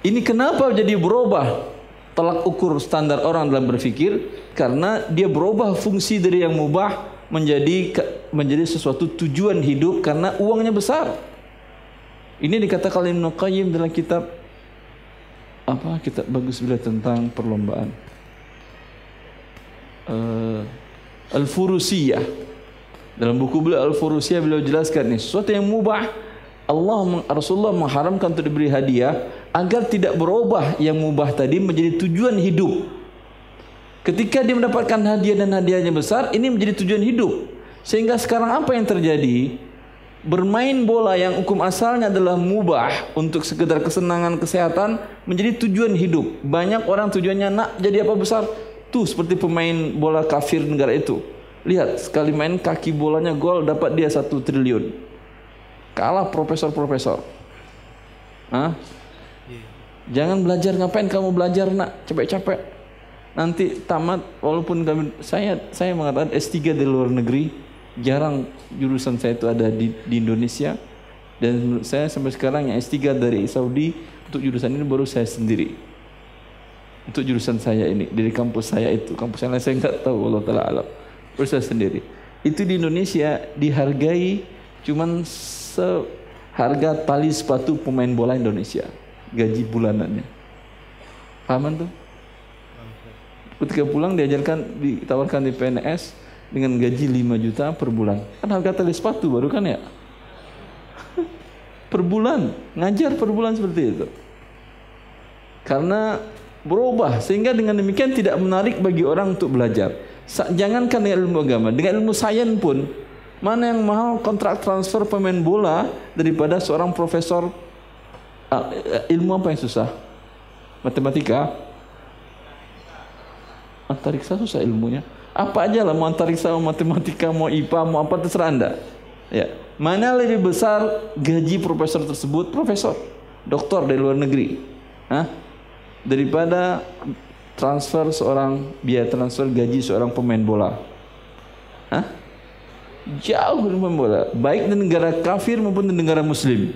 Ini kenapa jadi berubah tolak ukur standar orang dalam berpikir? Karena dia berubah fungsi dari yang mubah menjadi sesuatu tujuan hidup karena uangnya besar. Ini dikatakan Ibnu Qayyim dalam kitab kitab bagus bila tentang perlombaan. Al-Furusiyah. Dalam buku beliau Al-Furusiyah beliau jelaskan ini sesuatu yang mubah Rasulullah mengharamkan untuk diberi hadiah agar tidak berubah yang mubah tadi menjadi tujuan hidup. Ketika dia mendapatkan hadiah dan hadiahnya besar, ini menjadi tujuan hidup. Sehingga sekarang apa yang terjadi? Bermain bola yang hukum asalnya adalah mubah untuk sekedar kesenangan kesehatan menjadi tujuan hidup. Banyak orang tujuannya nak jadi apa besar? Tuh seperti pemain bola kafir negara itu. Lihat, sekali main kaki bolanya gol dapat dia 1 triliun. Kalah profesor-profesor. Jangan belajar, ngapain kamu belajar nak? Capek-capek. Nanti tamat, walaupun saya mengatakan S3 di luar negeri, jarang jurusan saya itu ada di Indonesia. Dan menurut saya sampai sekarang yang S3 dari Saudi untuk jurusan ini baru saya sendiri. Untuk jurusan saya ini dari kampus saya itu, kampus yang lain saya nggak tahu, Allah taala alam. Baru saya sendiri. Itu di Indonesia dihargai cuman seharga tali sepatu pemain bola Indonesia, gaji bulanannya. Pahaman tuh? Ketika pulang ditawarkan di PNS dengan gaji 5 juta per bulan. Kan harga tali sepatu baru kan ya? Per bulan, ngajar per bulan seperti itu. Karena berubah, sehingga dengan demikian tidak menarik bagi orang untuk belajar. Jangankan dengan ilmu agama, dengan ilmu sains pun, mana yang mahal kontrak transfer pemain bola daripada seorang profesor ilmu apa yang susah? Matematika. Antariksa susah ilmunya. Apa aja lah, mau antariksa, mau matematika, mau IPA, mau apa terserah Anda. Ya, mana lebih besar gaji profesor tersebut, profesor, doktor dari luar negeri, daripada biaya transfer gaji seorang pemain bola. Jauh dari pemain bola, baik di negara kafir maupun di negara muslim.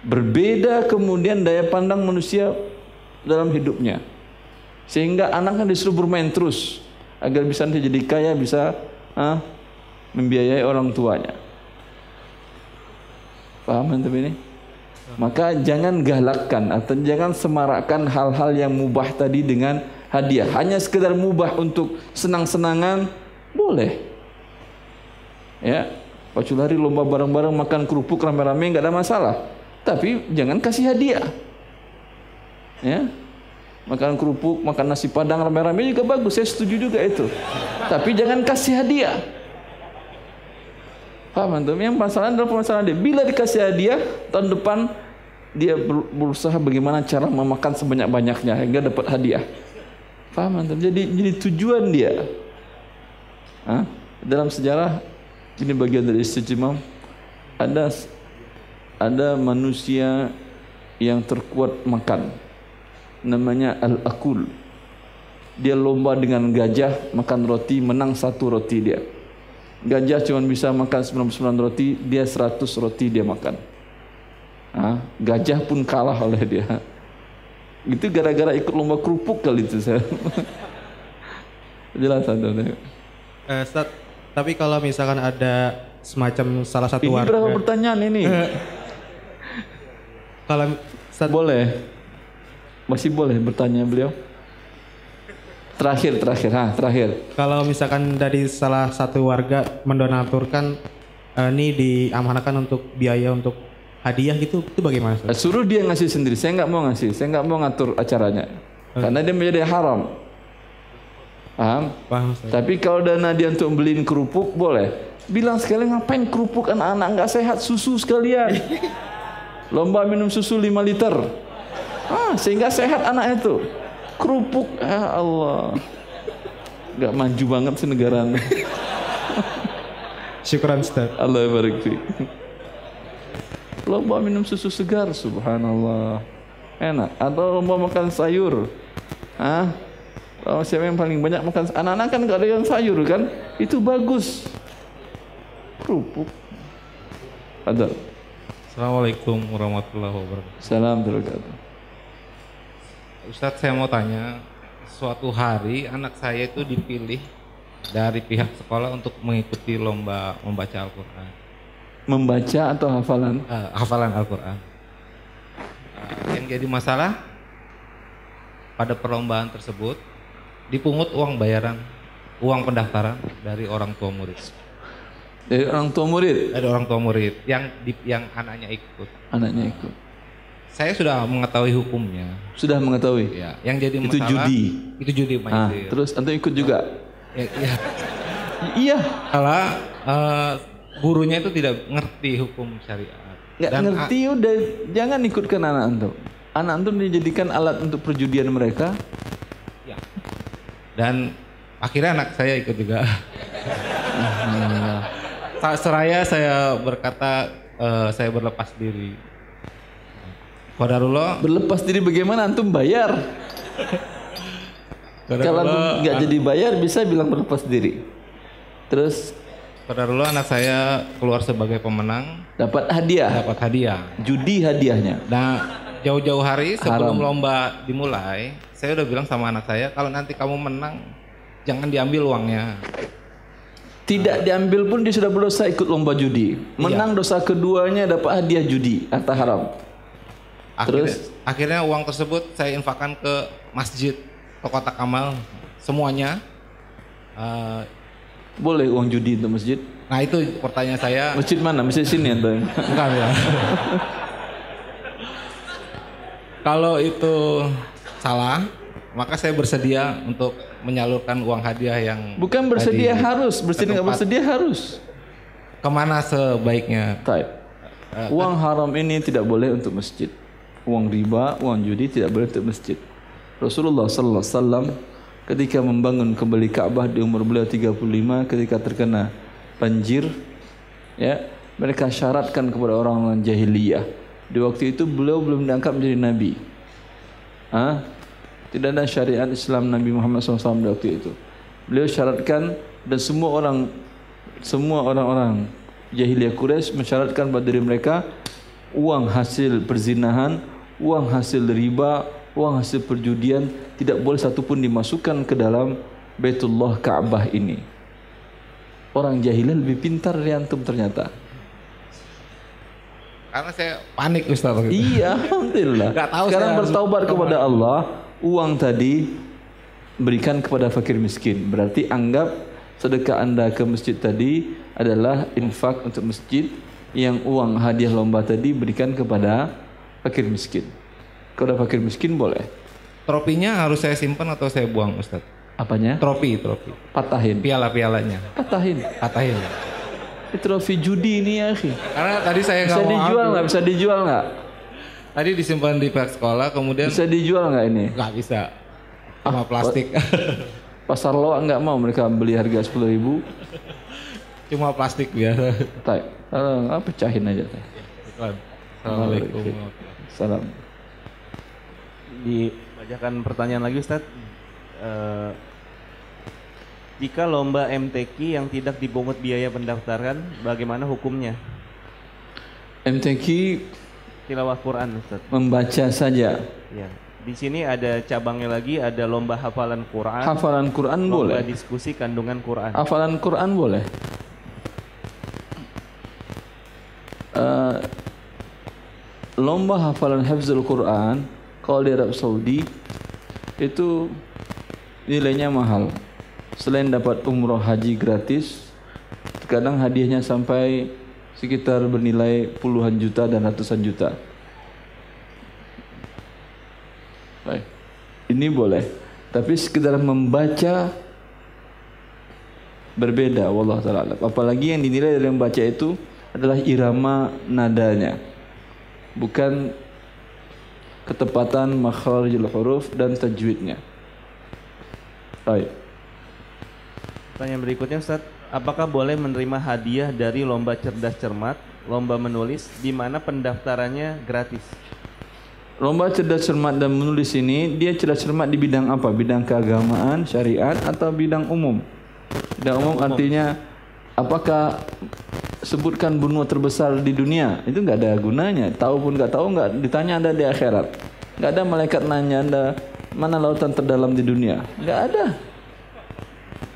Berbeda kemudian daya pandang manusia dalam hidupnya. Sehingga anaknya disuruh bermain terus agar bisa nanti jadi kaya, bisa membiayai orang tuanya. Paham antum ini? Maka jangan galakkan atau jangan semarakkan hal-hal yang mubah tadi dengan hadiah. Hanya sekedar mubah untuk senang-senangan boleh. Ya, pacu lari, lomba bareng-bareng, makan kerupuk rame-rame enggak ada masalah. Tapi jangan kasih hadiah. Ya. Makan kerupuk, makan nasi padang rame-rame juga bagus, saya setuju juga itu. Tapi jangan kasih hadiah. Paham antum? Yang masalahnya adalah permasalahan dia. Bila dikasih hadiah, tahun depan dia berusaha bagaimana cara memakan sebanyak-banyaknya hingga dapat hadiah. Paham antum? Jadi tujuan dia. Dalam sejarah ini bagian dari istijmam. Ada manusia yang terkuat makan. Namanya Al-Akul. Dia lomba dengan gajah makan roti, menang 1 roti dia. Gajah cuma bisa makan 99 roti, dia 100 roti dia makan. Gajah pun kalah oleh dia. Itu gara-gara ikut lomba kerupuk kali itu saya. Jelas ada. Ustaz, tapi kalau misalkan ada semacam salah satu ini warga. Ini berapa pertanyaan ini? Kalau Ustaz, boleh. Masih boleh bertanya beliau? Terakhir. Kalau misalkan dari salah satu warga mendonaturkan ini diamanahkan untuk biaya untuk hadiah gitu, itu bagaimana? Suruh dia ngasih sendiri. Saya nggak mau ngasih. Saya nggak mau ngatur acaranya. Karena dia menjadi haram. Paham? Tapi kalau dana dia untuk beliin kerupuk boleh. Bilang sekali, ngapain kerupuk anak-anak nggak sehat, susu sekalian. Lomba minum susu 5 liter. Sehingga sehat anak itu. Kerupuk, ya Allah, nggak maju banget sih negara anda. Syukran Ustaz. Allah barik fiik. Lomba minum susu segar, subhanallah, enak. Atau lomba makan sayur. Siapa yang paling banyak makan? Anak-anak kan nggak ada yang sayur kan? Itu bagus. Kerupuk. Ada. Assalamualaikum warahmatullahi wabarakatuh. Salam wabarakatuh. Ustadz, saya mau tanya, suatu hari anak saya itu dipilih dari pihak sekolah untuk mengikuti lomba membaca Al-Quran. Membaca atau hafalan? Hafalan Al-Quran. Yang jadi masalah pada perlombaan tersebut dipungut uang bayaran, uang pendaftaran dari orang tua murid. Dari orang tua murid? Dari orang tua murid yang anaknya ikut. Anaknya ikut. Saya sudah mengetahui hukumnya. Sudah mengetahui? Ya. Yang jadi masalah. Itu judi. Itu judi maizir. Terus antum ikut juga? Iya. Iya. Kalau gurunya itu tidak ngerti hukum syariat. Nggak ngerti udah, jangan ikutkan anak antum. Anak antum dijadikan alat untuk perjudian mereka. Ya. Dan akhirnya anak saya ikut juga. Seraya saya berkata saya berlepas diri. Qadarullah. Berlepas diri bagaimana? Antum bayar. Kalau nggak jadi bayar bisa bilang berlepas diri. Terus qadarullah anak saya keluar sebagai pemenang. Dapat hadiah. Dapat hadiah. Judi hadiahnya. Nah, jauh-jauh hari sebelum lomba dimulai, saya udah bilang sama anak saya, kalau nanti kamu menang, jangan diambil uangnya. Tidak diambil pun dia sudah berdosa ikut lomba judi. Menang dosa keduanya dapat hadiah judi, harta haram. Akhirnya uang tersebut saya infakkan ke masjid, ke kotak amal, semuanya. Boleh uang judi untuk masjid? Nah itu pertanyaan saya. Masjid mana? Masjid sini atau? Bukan ya. Kalau itu salah, maka saya bersedia untuk menyalurkan uang hadiah yang. Bukan bersedia harus, bersedia nggak bersedia harus. Kemana sebaiknya? Uang haram ini tidak boleh untuk masjid. Uang riba, uang judi tidak boleh untuk masjid. Rasulullah sallallahu alaihi wasallam ketika membangun kembali Ka'bah di umur beliau 35 ketika terkena banjir, ya, mereka syaratkan kepada orang-orang jahiliyah. Di waktu itu beliau belum diangkat menjadi nabi. Tidak ada syariat Islam Nabi Muhammad SAW di waktu itu. Beliau syaratkan dan semua orang-orang jahiliyah Quraisy mensyaratkan pada diri mereka uang hasil perzinahan, uang hasil riba, uang hasil perjudian tidak boleh satupun dimasukkan ke dalam Baitullah Ka'bah ini. Orang jahiliyah lebih pintar dari antum ternyata. Karena saya panik Ustaz. Iya, alhamdulillah. Sekarang bertaubat kepada Allah, uang tadi berikan kepada fakir miskin. Berarti anggap sedekah Anda ke masjid tadi adalah infak untuk masjid, yang uang hadiah lomba tadi berikan kepada fakir miskin. Kepada fakir miskin boleh. Tropinya harus saya simpan atau saya buang Ustaz? Apanya? Tropi. Patahin. Piala-pialanya. Patahin. trofi judi ini ya, akhi. Karena tadi saya nggak mau dijual nggak? Bisa dijual nggak? Tadi disimpan di pihak sekolah, kemudian bisa dijual nggak ini? Nggak bisa, sama plastik. Pasar loak nggak mau, mereka beli harga 10.000. Cuma plastik biasa. Tak, pecahin aja. Assalamualaikum. Salam. Dibacakan pertanyaan lagi Ustaz. Jika lomba MTQ yang tidak dipungut biaya pendaftaran, bagaimana hukumnya? MTQ tilawah Quran Ustaz. Membaca saja. Ya. Di sini ada cabangnya lagi, ada lomba hafalan Quran. Hafalan Quran lomba boleh. Lomba diskusi kandungan Quran. Hafalan Quran boleh. Lomba hafalan hafzul Quran kalau di Arab Saudi itu nilainya mahal. Selain dapat umroh haji gratis, kadang hadiahnya sampai sekitar bernilai puluhan juta dan ratusan juta. Baik. Ini boleh, tapi sekedar membaca berbeda, wallahu taala. Apalagi yang dinilai dari membaca itu adalah irama nadanya, bukan ketepatan makharijul huruf dan tajwidnya. Baik. Pertanyaan berikutnya Ustaz, apakah boleh menerima hadiah dari lomba cerdas cermat, lomba menulis di mana pendaftarannya gratis? Lomba cerdas cermat dan menulis ini, dia cerdas cermat di bidang apa? Bidang keagamaan, syariat atau bidang umum? Bidang umum artinya apakah sebutkan benua terbesar di dunia? Itu nggak ada gunanya. Tahu pun nggak tahu, nggak ditanya Anda di akhirat. Nggak ada malaikat nanya Anda mana lautan terdalam di dunia. Nggak ada.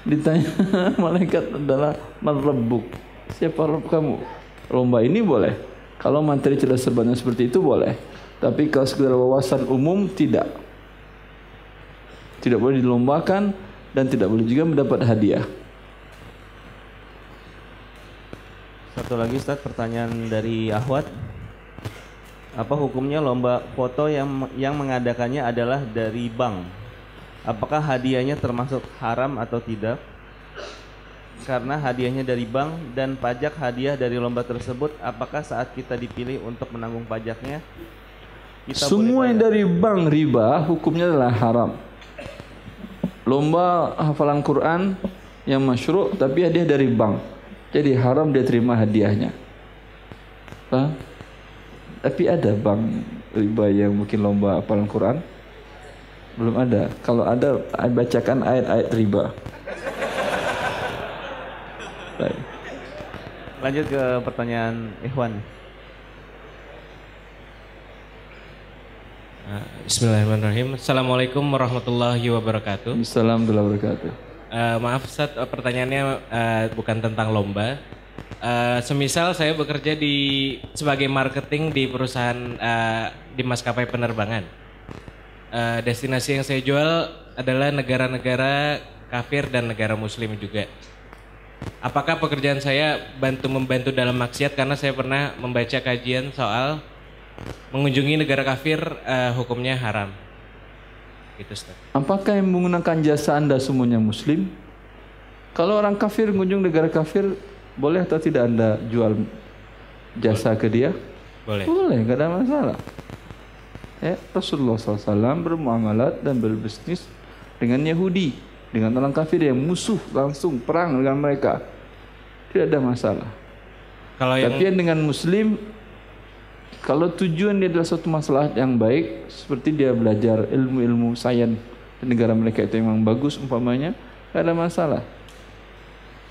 Ditanya malaikat adalah man-rabbuk, siapa Rabb kamu? Lomba ini boleh. Kalau materi cerdas cermatnya seperti itu boleh. Tapi kalau sekedar wawasan umum tidak. Tidak boleh dilombakan dan tidak boleh juga mendapat hadiah. Satu lagi Ustaz, pertanyaan dari Ahwat. Apa hukumnya lomba foto yang mengadakannya adalah dari bank? Apakah hadiahnya termasuk haram atau tidak? Karena hadiahnya dari bank dan pajak hadiah dari lomba tersebut, apakah saat kita dipilih untuk menanggung pajaknya kita semua yang dari bank riba hukumnya adalah haram. Lomba hafalan Quran yang masyru' tapi hadiah dari bank, jadi haram dia terima hadiahnya. Tapi ada bank riba yang mungkin lomba hafalan Quran? Belum ada. Kalau ada, bacakan ayat-ayat riba. Baik. Lanjut ke pertanyaan Ikhwan. Bismillahirrahmanirrahim. Assalamualaikum warahmatullahi wabarakatuh. Assalamualaikum warahmatullahi wabarakatuh. Maaf Ustaz, pertanyaannya bukan tentang lomba. Semisal saya bekerja sebagai marketing di perusahaan di maskapai penerbangan. Destinasi yang saya jual adalah negara-negara kafir dan negara muslim juga. Apakah pekerjaan saya membantu dalam maksiat? Karena saya pernah membaca kajian soal mengunjungi negara kafir hukumnya haram. Gitu, Ustaz. Apakah yang menggunakan jasa Anda semuanya muslim? Kalau orang kafir mengunjung negara kafir, boleh atau tidak Anda jual jasa ke dia? Boleh. Boleh, nggak ada masalah. Rasulullah SAW bermuamalat dan berbisnis dengan Yahudi, dengan orang kafir yang musuh, langsung perang dengan mereka. Tidak ada masalah. Tapi yang dengan muslim, kalau tujuan dia adalah suatu masalah yang baik, seperti dia belajar ilmu-ilmu sains di negara mereka itu memang bagus umpamanya, tidak ada masalah.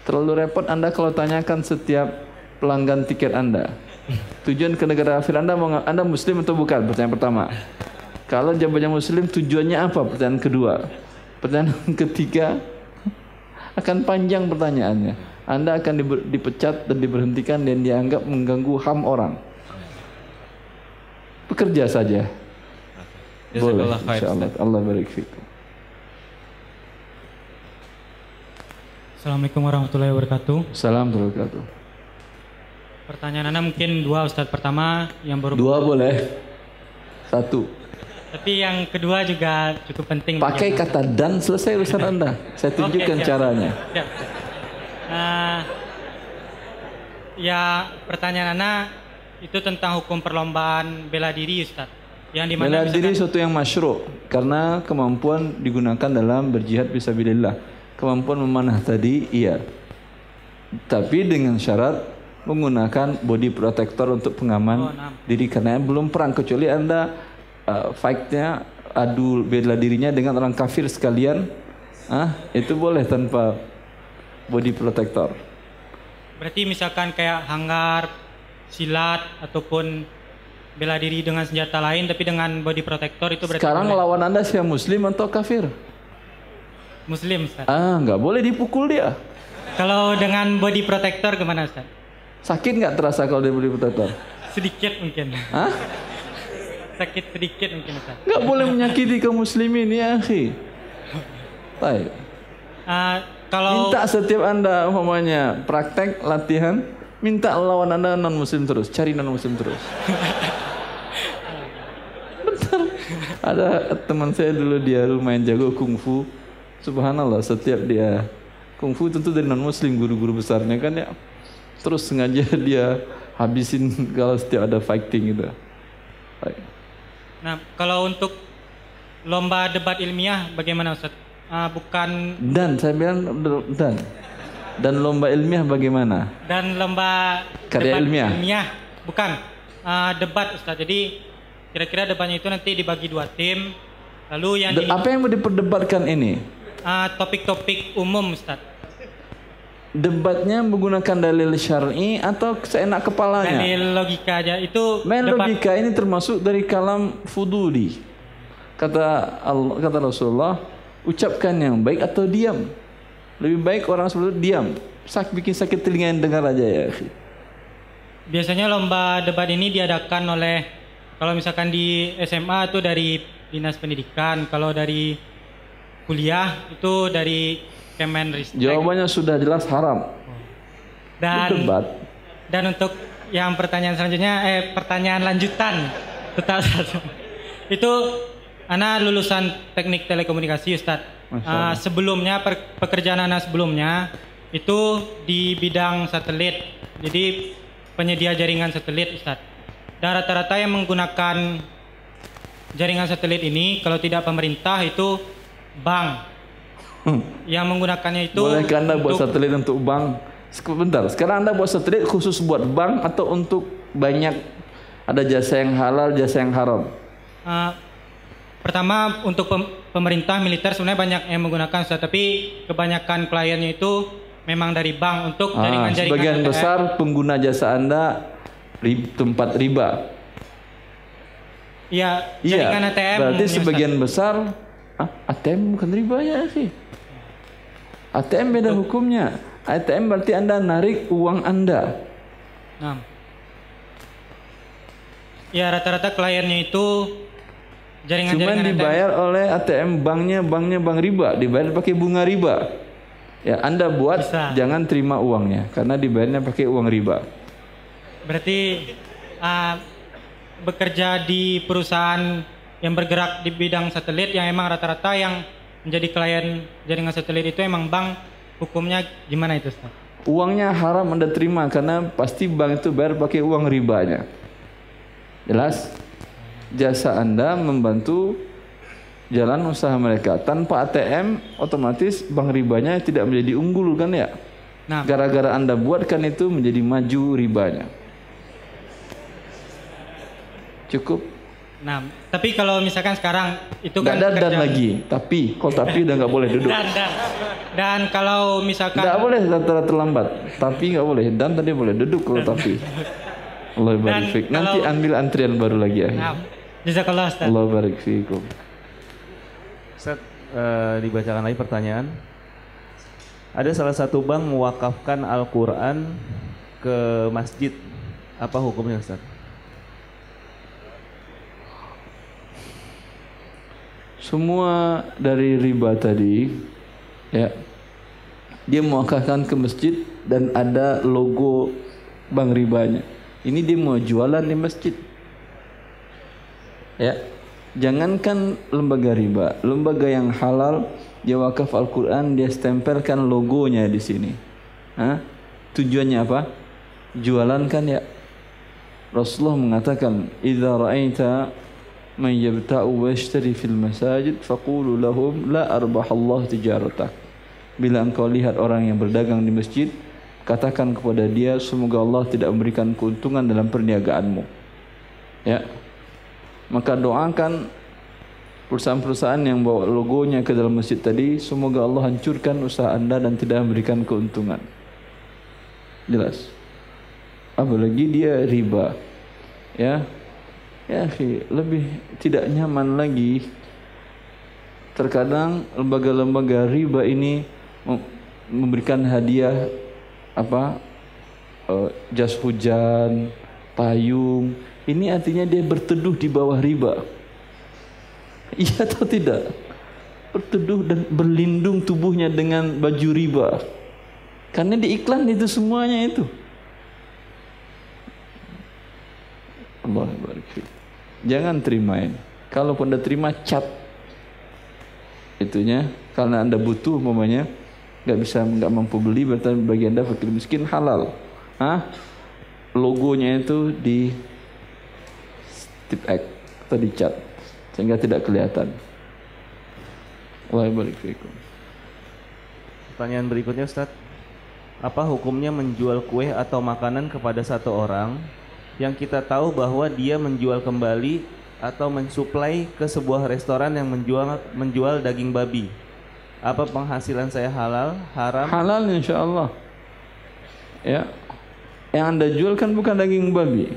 Terlalu repot Anda kalau tanyakan setiap pelanggan tiket Anda. Tujuan ke negara kafir Anda muslim atau bukan? Pertanyaan pertama. Kalau jawabannya muslim, tujuannya apa? Pertanyaan kedua. Pertanyaan ketiga akan panjang pertanyaannya. Anda akan dipecat dan diberhentikan dan dianggap mengganggu HAM orang. Bekerja saja. Boleh, insyaallah. Allah barik fikum. Assalamualaikum warahmatullahi wabarakatuh. Assalamualaikum warahmatullahi wabarakatuh. Pertanyaan Anda mungkin dua, Ustadz. Pertama yang baru. Dua boleh. Satu. Tapi yang kedua juga cukup penting. Pakai kata dan selesai urusan Anda. Saya tunjukkan caranya. Ya, pertanyaan Ana itu tentang hukum perlombaan bela diri, Ustaz. Yang dimana Bela diri suatu yang masyru' karena kemampuan digunakan dalam berjihad fisabilillah. Kemampuan memanah tadi iya. Tapi dengan syarat menggunakan body protector untuk pengaman diri karena belum perang, kecuali Anda fight-nya adu bela dirinya dengan orang kafir sekalian, itu boleh tanpa body protector. Berarti misalkan kayak hanggar, silat ataupun bela diri dengan senjata lain tapi dengan body protector itu berarti sekarang boleh. lawan Anda siapa, muslim atau kafir? Muslim, Ustaz. Nggak boleh dipukul dia. Kalau dengan body protector gimana, Ustaz? Sakit nggak terasa kalau dia body protector? Sedikit mungkin. Sakit sedikit mungkin, Ustaz. Nggak boleh menyakiti kaum muslimin ya, akhi. Baik. Kalau minta setiap Anda umpamanya praktek latihan, minta lawan Anda non muslim terus, cari non muslim terus. Bentar. Ada teman saya dulu dia lumayan jago kungfu. Subhanallah, setiap dia kungfu tentu dari non muslim, guru-guru besarnya kan ya. Terus sengaja dia habisin kalau setiap ada fighting gitu. Baik. Nah, kalau untuk lomba debat ilmiah bagaimana, Ustaz? Bukan saya bilang dan lomba ilmiah bagaimana? Dan lomba karya debat ilmiah. Bukan debat, Ustaz. Jadi kira-kira debatnya itu nanti dibagi 2 tim. Lalu yang apa yang mau diperdebatkan ini? Topik-topik umum, Ustaz. Debatnya menggunakan dalil syar'i atau seenak kepalanya? Dalil logika aja itu. Logika ini termasuk dari kalam fuduli. Kata Rasulullah, ucapkan yang baik atau diam. Lebih baik orang seperti itu diam. Bikin sakit telinga yang dengar aja ya. Biasanya lomba debat ini diadakan oleh, kalau misalkan di SMA itu dari Dinas Pendidikan, kalau dari kuliah itu dari Kemenristek. Jawabannya sudah jelas haram. Dan untuk yang pertanyaan selanjutnya, pertanyaan lanjutan itu Ana lulusan teknik telekomunikasi, Ustaz. Sebelumnya pekerjaan Ana sebelumnya itu di bidang satelit. Jadi penyedia jaringan satelit, Ustaz. Dan rata-rata yang menggunakan jaringan satelit ini kalau tidak pemerintah itu bank. Yang menggunakannya itu bolehkah Anda buat satelit untuk bank? Sebentar, sekarang Anda buat satelit khusus buat bank atau untuk banyak, ada jasa yang halal, jasa yang haram? Pertama untuk pemerintah militer sebenarnya banyak yang menggunakan, tapi kebanyakan kliennya itu memang dari bank untuk jaringan-jaringan. Sebagian besar pengguna jasa Anda tempat riba. Iya, jaringan ATM. Berarti sebagian besar ATM bukan riba ya sih. ATM beda hukumnya. ATM berarti Anda narik uang Anda. Ya, rata-rata kliennya itu jaringan-jaringan cuman dibayar ATM. oleh ATM, banknya bank riba, dibayar pakai bunga riba. Ya, Anda buat jangan terima uangnya karena dibayarnya pakai uang riba. Berarti bekerja di perusahaan yang bergerak di bidang satelit yang emang rata-rata yang menjadi klien jaringan satelit itu emang bank, hukumnya gimana itu, Ustaz? Uangnya haram Anda terima karena pasti bank itu bayar pakai uang ribanya. Jelas? Jasa Anda membantu jalan usaha mereka. Tanpa ATM otomatis bank ribanya tidak menjadi unggul kan ya? Gara-gara Anda buatkan itu menjadi maju ribanya. Cukup? Nah, tapi kalau misalkan sekarang itu kan dan lagi, tapi kalau tapi udah nggak boleh duduk. Dan kalau misalkan nggak boleh terlambat, tapi nggak boleh. Dan tadi boleh duduk kalau tapi. Allah barik fik. Nanti ambil antrian baru lagi ya. Jazakallah, Ustaz. Allah barik fikum. Ustaz, dibacakan lagi pertanyaan. Ada salah satu bank mewakafkan Al-Quran ke masjid. Apa hukumnya, Ustaz? Semua dari riba tadi, ya, dia mewakafkan ke masjid dan ada logo bank ribanya. Ini dia mau jualan di masjid. Ya, jangankan lembaga riba, lembaga yang halal dia wakaf Al-Quran, dia stempelkan logonya di sini. Tujuannya apa? jualan kan ya. Rasulullah mengatakan, "Idza ra'aita man yabta'u wa yashtari fil masajid faqulu lahum la arbahallahu tijaratak." Bila engkau lihat orang yang berdagang di masjid, katakan kepada dia, semoga Allah tidak memberikan keuntungan dalam perniagaanmu. Ya. Maka doakan perusahaan-perusahaan yang bawa logonya ke dalam masjid tadi, semoga Allah hancurkan usaha Anda dan tidak memberikan keuntungan. Jelas. Apalagi dia riba. Ya. Ya, lebih tidak nyaman lagi. Terkadang lembaga-lembaga riba ini memberikan hadiah jas hujan, payung. Ini artinya dia berteduh di bawah riba. Iya atau tidak? Berteduh dan berlindung tubuhnya dengan baju riba. Karena di iklan itu semuanya itu. Allah barik fiik. Jangan terimain. Kalaupun Anda terima, cat itunya, karena Anda butuh umpamanya, nggak mampu beli, berarti bagi Anda fakir miskin halal. Logonya itu di tip X atau dicat sehingga tidak kelihatan. Wahai barik fiikum. Pertanyaan berikutnya, Ustaz. Apa hukumnya menjual kue atau makanan kepada satu orang yang kita tahu bahwa dia menjual kembali atau mensuplai ke sebuah restoran yang menjual daging babi? Apa penghasilan saya halal, haram? Halal insyaallah. Ya. Yang Anda jual kan bukan daging babi.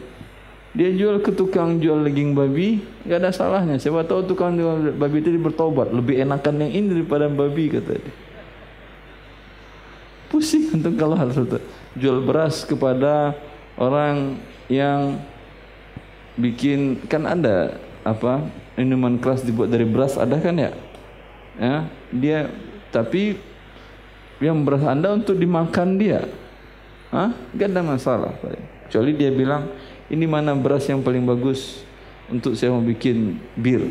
Dia jual ke tukang jual daging babi, enggak ada salahnya. Siapa tahu tukang jual babi itu bertobat, lebih enakan yang ini daripada babi kata dia. Pusing untuk kalau harus jual beras kepada orang yang bikin, kan ada minuman keras dibuat dari beras, ada kan ya? Ya, dia tapi yang beras Anda untuk dimakan dia. Enggak ada masalah. Kecuali dia bilang, ini mana beras yang paling bagus untuk saya mau bikin bir,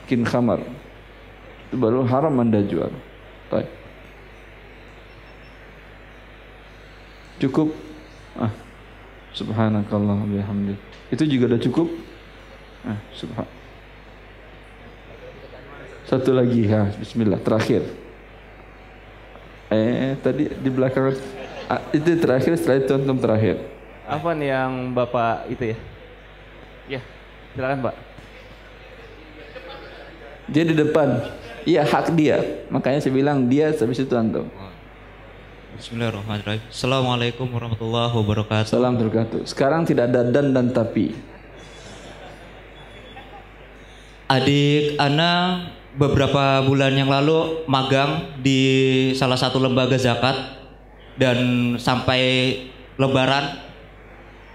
bikin khamar. Itu baru haram Anda jual. Baik. Cukup? Subhanakallah bihamdi. Itu juga udah cukup? Satu lagi, bismillah, terakhir. Tadi di belakang itu terakhir, setelah itu antum terakhir. Apa nih yang Bapak itu ya? Ya, silakan Pak. Dia di depan. Iya, hak dia. Makanya saya bilang dia, habis itu antum. Bismillahirrahmanirrahim. Assalamualaikum warahmatullahi wabarakatuh. Salam berkatuh. Sekarang tidak ada dan tapi. Adik Ana beberapa bulan yang lalu magang di salah satu lembaga zakat, dan sampai Lebaran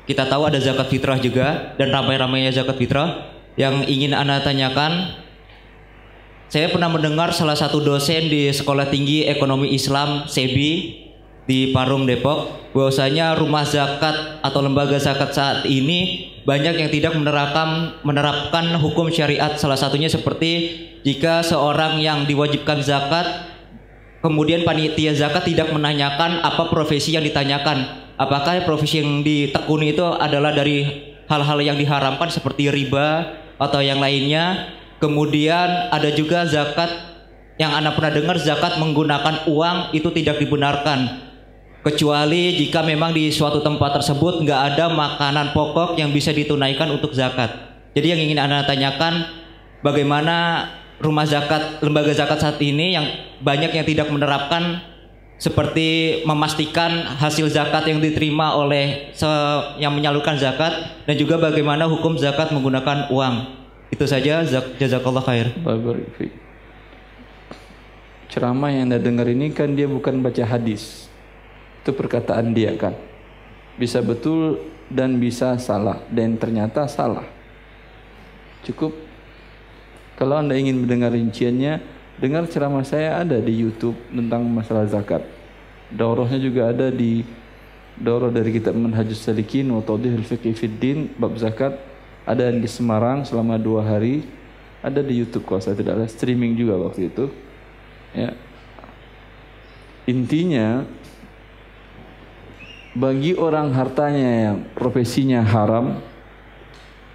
kita tahu ada zakat fitrah juga, dan ramai-ramainya zakat fitrah. Yang ingin Ana tanyakan, saya pernah mendengar salah satu dosen di Sekolah Tinggi Ekonomi Islam SEBI di Parung Depok, bahwasanya rumah zakat atau lembaga zakat saat ini banyak yang tidak menerapkan hukum syariat. Salah satunya seperti jika seorang yang diwajibkan zakat, kemudian panitia zakat tidak menanyakan apa profesi yang ditanyakan, apakah profesi yang ditekuni itu adalah dari hal-hal yang diharamkan seperti riba atau yang lainnya. Kemudian ada juga zakat yang Anda pernah dengar, zakat menggunakan uang itu tidak dibenarkan, kecuali jika memang di suatu tempat tersebut nggak ada makanan pokok yang bisa ditunaikan untuk zakat. Jadi yang ingin Anda tanyakan, bagaimana rumah zakat, lembaga zakat saat ini yang banyak yang tidak menerapkan seperti memastikan hasil zakat yang diterima oleh yang menyalurkan zakat, dan juga bagaimana hukum zakat menggunakan uang. Itu saja, jazakallah khair. Ceramah yang Anda dengar ini kan dia bukan baca hadis. Itu perkataan dia kan. Bisa betul dan bisa salah, dan ternyata salah. Cukup. Kalau Anda ingin mendengar rinciannya, dengar ceramah saya ada di YouTube tentang masalah zakat. Daurahnya juga ada di daurah dari kitab Manhajus Salikin wa Tawdihul Fiqh fid Din bab zakat, ada di Semarang selama 2 hari, ada di YouTube kalau saya tidak salah, streaming juga waktu itu. Ya. Intinya bagi orang hartanya yang profesinya haram,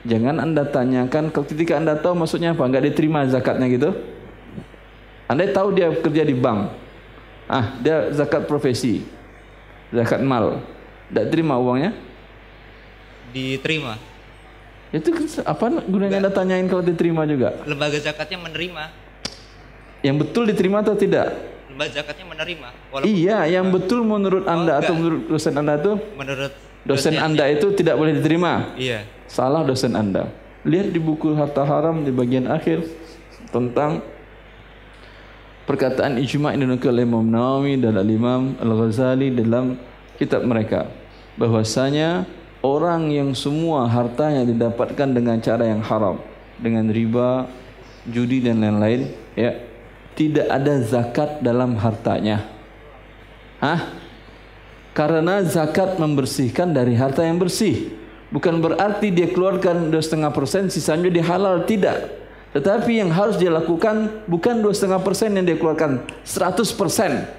jangan Anda tanyakan kalau ketika Anda tahu maksudnya apa, enggak diterima zakatnya gitu. Anda tahu dia kerja di bank, dia zakat profesi, zakat mal, tidak terima uangnya? Diterima. Itu apa gunanya Anda tanyain kalau diterima juga? Lembaga zakatnya menerima. Yang betul diterima atau tidak? Lembaga zakatnya menerima. Iya, yang betul menurut Anda atau menurut dosen Anda itu? Menurut dosen Anda itu tidak boleh diterima. Iya. Salah dosen Anda. Lihat di buku harta haram di bagian akhir tentang perkataan ijma' yang dinukil oleh Imam Nawawi dan Imam Al-Ghazali dalam kitab mereka, bahwasanya orang yang semua hartanya didapatkan dengan cara yang haram, dengan riba, judi dan lain-lain, ya, tidak ada zakat dalam hartanya. Karena zakat membersihkan dari harta yang bersih. Bukan berarti dia keluarkan 2,5%, sisanya dia halal, tidak. Tetapi yang harus dia lakukan bukan 2,5% yang dia keluarkan, 100%.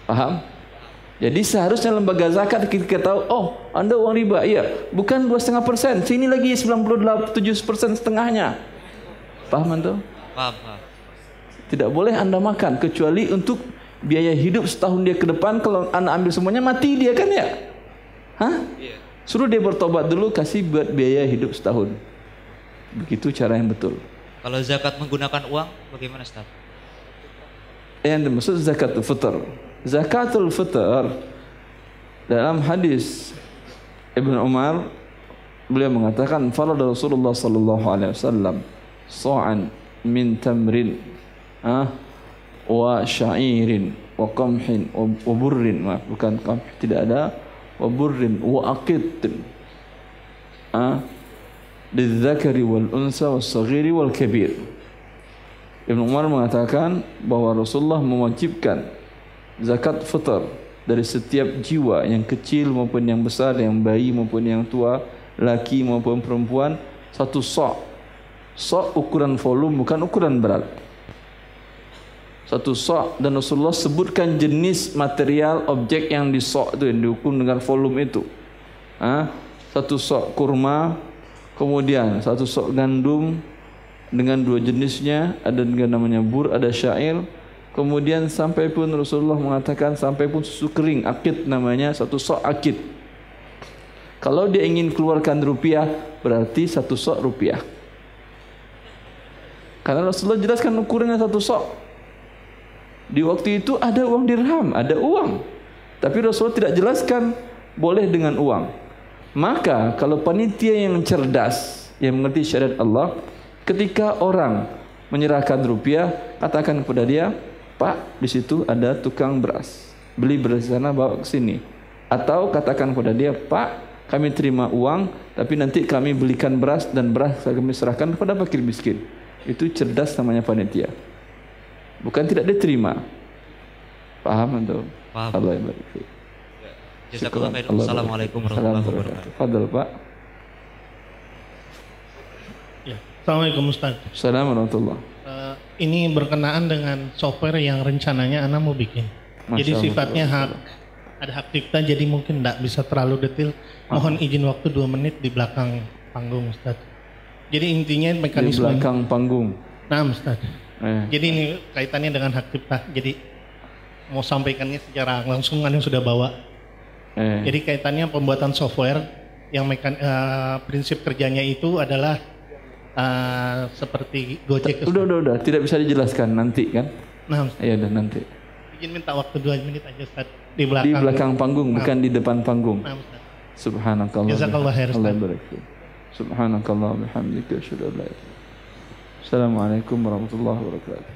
Paham? Jadi seharusnya lembaga zakat kita tahu, oh Anda uang riba, iya, bukan 2,5%, sini lagi 97% setengahnya. Paham Anda? Paham. Tidak boleh Anda makan kecuali untuk biaya hidup setahun dia ke depan. Kalau Anda ambil semuanya mati dia kan ya? Iya. Suruh dia bertobat dulu, kasih buat biaya hidup setahun. Begitu cara yang betul. Kalau zakat menggunakan uang bagaimana, Ustaz? Yang dimaksud zakatul fitr. Zakatul fitr dalam hadis Ibnu Umar, beliau mengatakan farada Rasulullah sallallahu alaihi wasallam sa'an min tamrin wa sya'irin wa qamhin wa burrin, bukan qamh, tidak ada, wa burrin wa aqit lidzakari wal unsa was saghiri wal kabir. Ibnu Umar mengatakan bahwa Rasulullah mewajibkan zakat fitr dari setiap jiwa, yang kecil maupun yang besar, yang bayi maupun yang tua, laki maupun perempuan, 1 sok. Sok ukuran volume, bukan ukuran berat. 1 sok, dan Rasulullah sebutkan jenis material objek yang disok itu, yang diukur dengan volume itu. 1 sok kurma, kemudian 1 sok gandum dengan 2 jenisnya, ada dengan namanya bur, ada syair. Kemudian sampai pun Rasulullah mengatakan sampai pun susu kering, akid namanya, 1 sok akid. Kalau dia ingin keluarkan rupiah, berarti 1 sok rupiah. Karena Rasulullah jelaskan ukurannya 1 sok. Di waktu itu ada uang dirham, ada uang. Tapi Rasulullah tidak jelaskan boleh dengan uang. Maka kalau panitia yang cerdas, yang mengerti syariat Allah, ketika orang menyerahkan rupiah, katakan kepada dia, Pak, di situ ada tukang beras, beli beras di sana, bawa ke sini. Atau katakan kepada dia, Pak, kami terima uang, tapi nanti kami belikan beras, dan beras kami serahkan kepada fakir miskin. Itu cerdas namanya panitia. Bukan tidak diterima. Paham atau? Paham. Allah yang barik. Jazakallah khair. Assalamualaikum warahmatullahi wabarakatuh. Fadal Pak. Ya. Assalamualaikum Ustaz. Assalamualaikum warahmatullahi. Ini berkenaan dengan software yang rencananya Ana mau bikin. Jadi sifatnya ada hak cipta, jadi mungkin tidak bisa terlalu detail. Mohon izin waktu 2 menit di belakang panggung, Ustaz. Jadi intinya mekanisme di belakang panggung. Nah, Ustaz. Jadi ini kaitannya dengan hak cipta. Jadi mau sampaikannya secara langsung yang sudah bawa. Jadi kaitannya pembuatan software yang prinsip kerjanya itu adalah seperti Gojek. Udah, tidak bisa dijelaskan nanti kan? Nah, iya, dan nanti. Izin minta waktu 2 menit aja, Ustaz. Di belakang panggung, bukan di depan panggung. Nah, Ustaz. Subhanakallah. Jazakallah khair, Ustaz. Allah barik. Subhanakallah bihamdika asyhadu an la ilaha illa anta. Assalamualaikum warahmatullahi wabarakatuh.